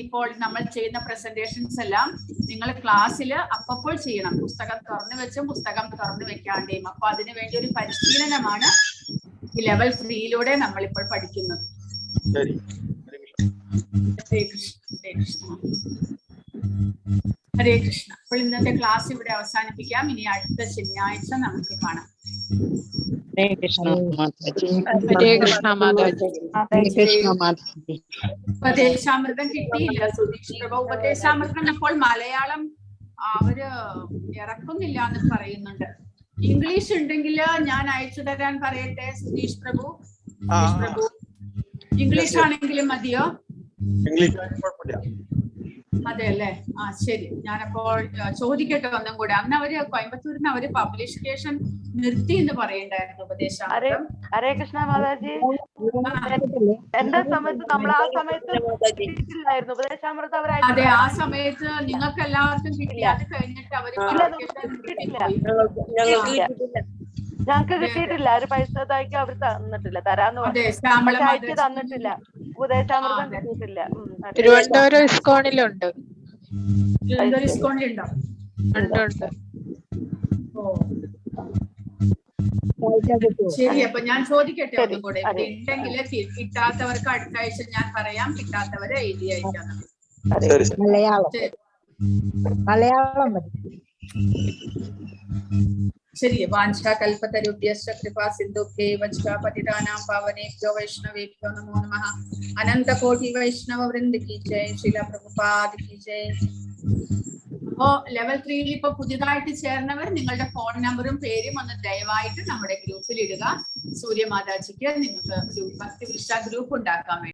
ഇപ്പോൾ നമ്മൾ ചെയ്യുന്ന പ്രസന്റേഷൻസ് എല്ലാം നിങ്ങൾ ക്ലാസ്സിൽ അപ്പോൾ ചെയ്യണം. പുസ്തകം തുറന്നു വെച്ചും പുസ്തകം തുറന്നു വെക്കാണ്ടേയും. അപ്പൊ അതിനു വേണ്ടി ഒരു പരിശീലനമാണ് ഈ ലെവൽ 3 നമ്മൾ ഇപ്പോൾ പഠിക്കുന്നത്. ഹരേ കൃഷ്ണ, ഹരേ കൃഷ്ണ, ഹരേ കൃഷ്ണ. അപ്പോൾ ഇന്നത്തെ ക്ലാസ് ഇവിടെ അവസാനിപ്പിക്കാം. ഇനി അടുത്ത ശനിയാഴ്ച നമുക്ക് കാണാം. ഹരേ കൃഷ്ണ മാതാജി. ഹരേ കൃഷ്ണ മാതാജി. ഹരേ കൃഷ്ണ മാതാജി. ഉപദേശാമൃതം കിട്ടിയില്ല സുധീഷ് പ്രഭ. ഉപദേശാമൃതം ഇപ്പോൾ മലയാളം അവര് ഇറക്കുന്നില്ല എന്ന് പറയുന്നുണ്ട്. ഇംഗ്ലീഷ് ഉണ്ടെങ്കിൽ ഞാൻ അയച്ചു തരാൻ പറയട്ടെ സുധീഷ് പ്രഭു. സുധീഷ് പ്രഭു ഇംഗ്ലീഷ് ആണെങ്കിലും മതിയോ? അതെ അല്ലേ? ശരി. ഞാനപ്പോൾ ചോദിക്കട്ടെ ഒന്നും കൂടെ. അന്ന് അവര് കോയമ്പത്തൂരിന് അവര് പബ്ലിക്കേഷൻ നിർത്തി എന്ന് പറയണ്ടായിരുന്നു ഉപദേശാമൃതം. ഹരേ കൃഷ്ണ മാതാജി. എന്റെ സമയത്ത് നമ്മൾ ആ സമയത്ത് കിട്ടിയില്ലായിരുന്നു ഉപദേശാമൃതം. അതെ, ആ സമയത്ത് നിങ്ങൾക്ക് എല്ലാവർക്കും കിട്ടി. അത് കഴിഞ്ഞിട്ട് അവര് ഞങ്ങക്ക് കിട്ടിയിട്ടില്ല. ഒരു പൈസ ഇതാക്കി അവർ തന്നിട്ടില്ല, തരാന്ന് പറഞ്ഞു. അയച്ചു തന്നിട്ടില്ല. ഉപദേശാമൃതം കിട്ടിയിട്ടില്ല. തിരുവനന്തപുരം ഇസ്കോണിലുണ്ട്. ഇസ്കോണിലുണ്ടോ? ശരി. അപ്പൊ ഞാൻ ചോദിക്കട്ടെ ഒന്നും കൂടെ. ഉണ്ടെങ്കിൽ കിട്ടാത്തവർക്ക് അടുത്ത ആഴ്ച ഞാൻ പറയാം. കിട്ടാത്തവരെ എഴുതി അയക്കാം. മലയാളം ശരി. വാഞ്ചാ കൽപതരുഭ്യശ്ച കൃപാ സിന്ധുഭ്യൈവ ച പതിതാനാം പാവനേഭ്യോ വൈഷ്ണവേഭ്യോ നമോ നമഃ. അനന്തകോടി വൈഷ്ണവ വൃന്ദ കി ജയ്. ശീല പ്രഭുപാദ് കി ജയ്. അപ്പോ ലെവൽ 3 ഇപ്പൊ പുതിയതായിട്ട് ചേർന്നവർ നിങ്ങളുടെ ഫോൺ നമ്പറും പേരും ഒന്ന് ദയവായിട്ട് നമ്മുടെ ഗ്രൂപ്പിൽ ഇടുക. സൂര്യമാതാജിക്ക് നിങ്ങൾക്ക് ഒരു ഭക്തി വിശ ഗ്രൂപ്പ് ഉണ്ടാക്കാൻ വേണ്ടി.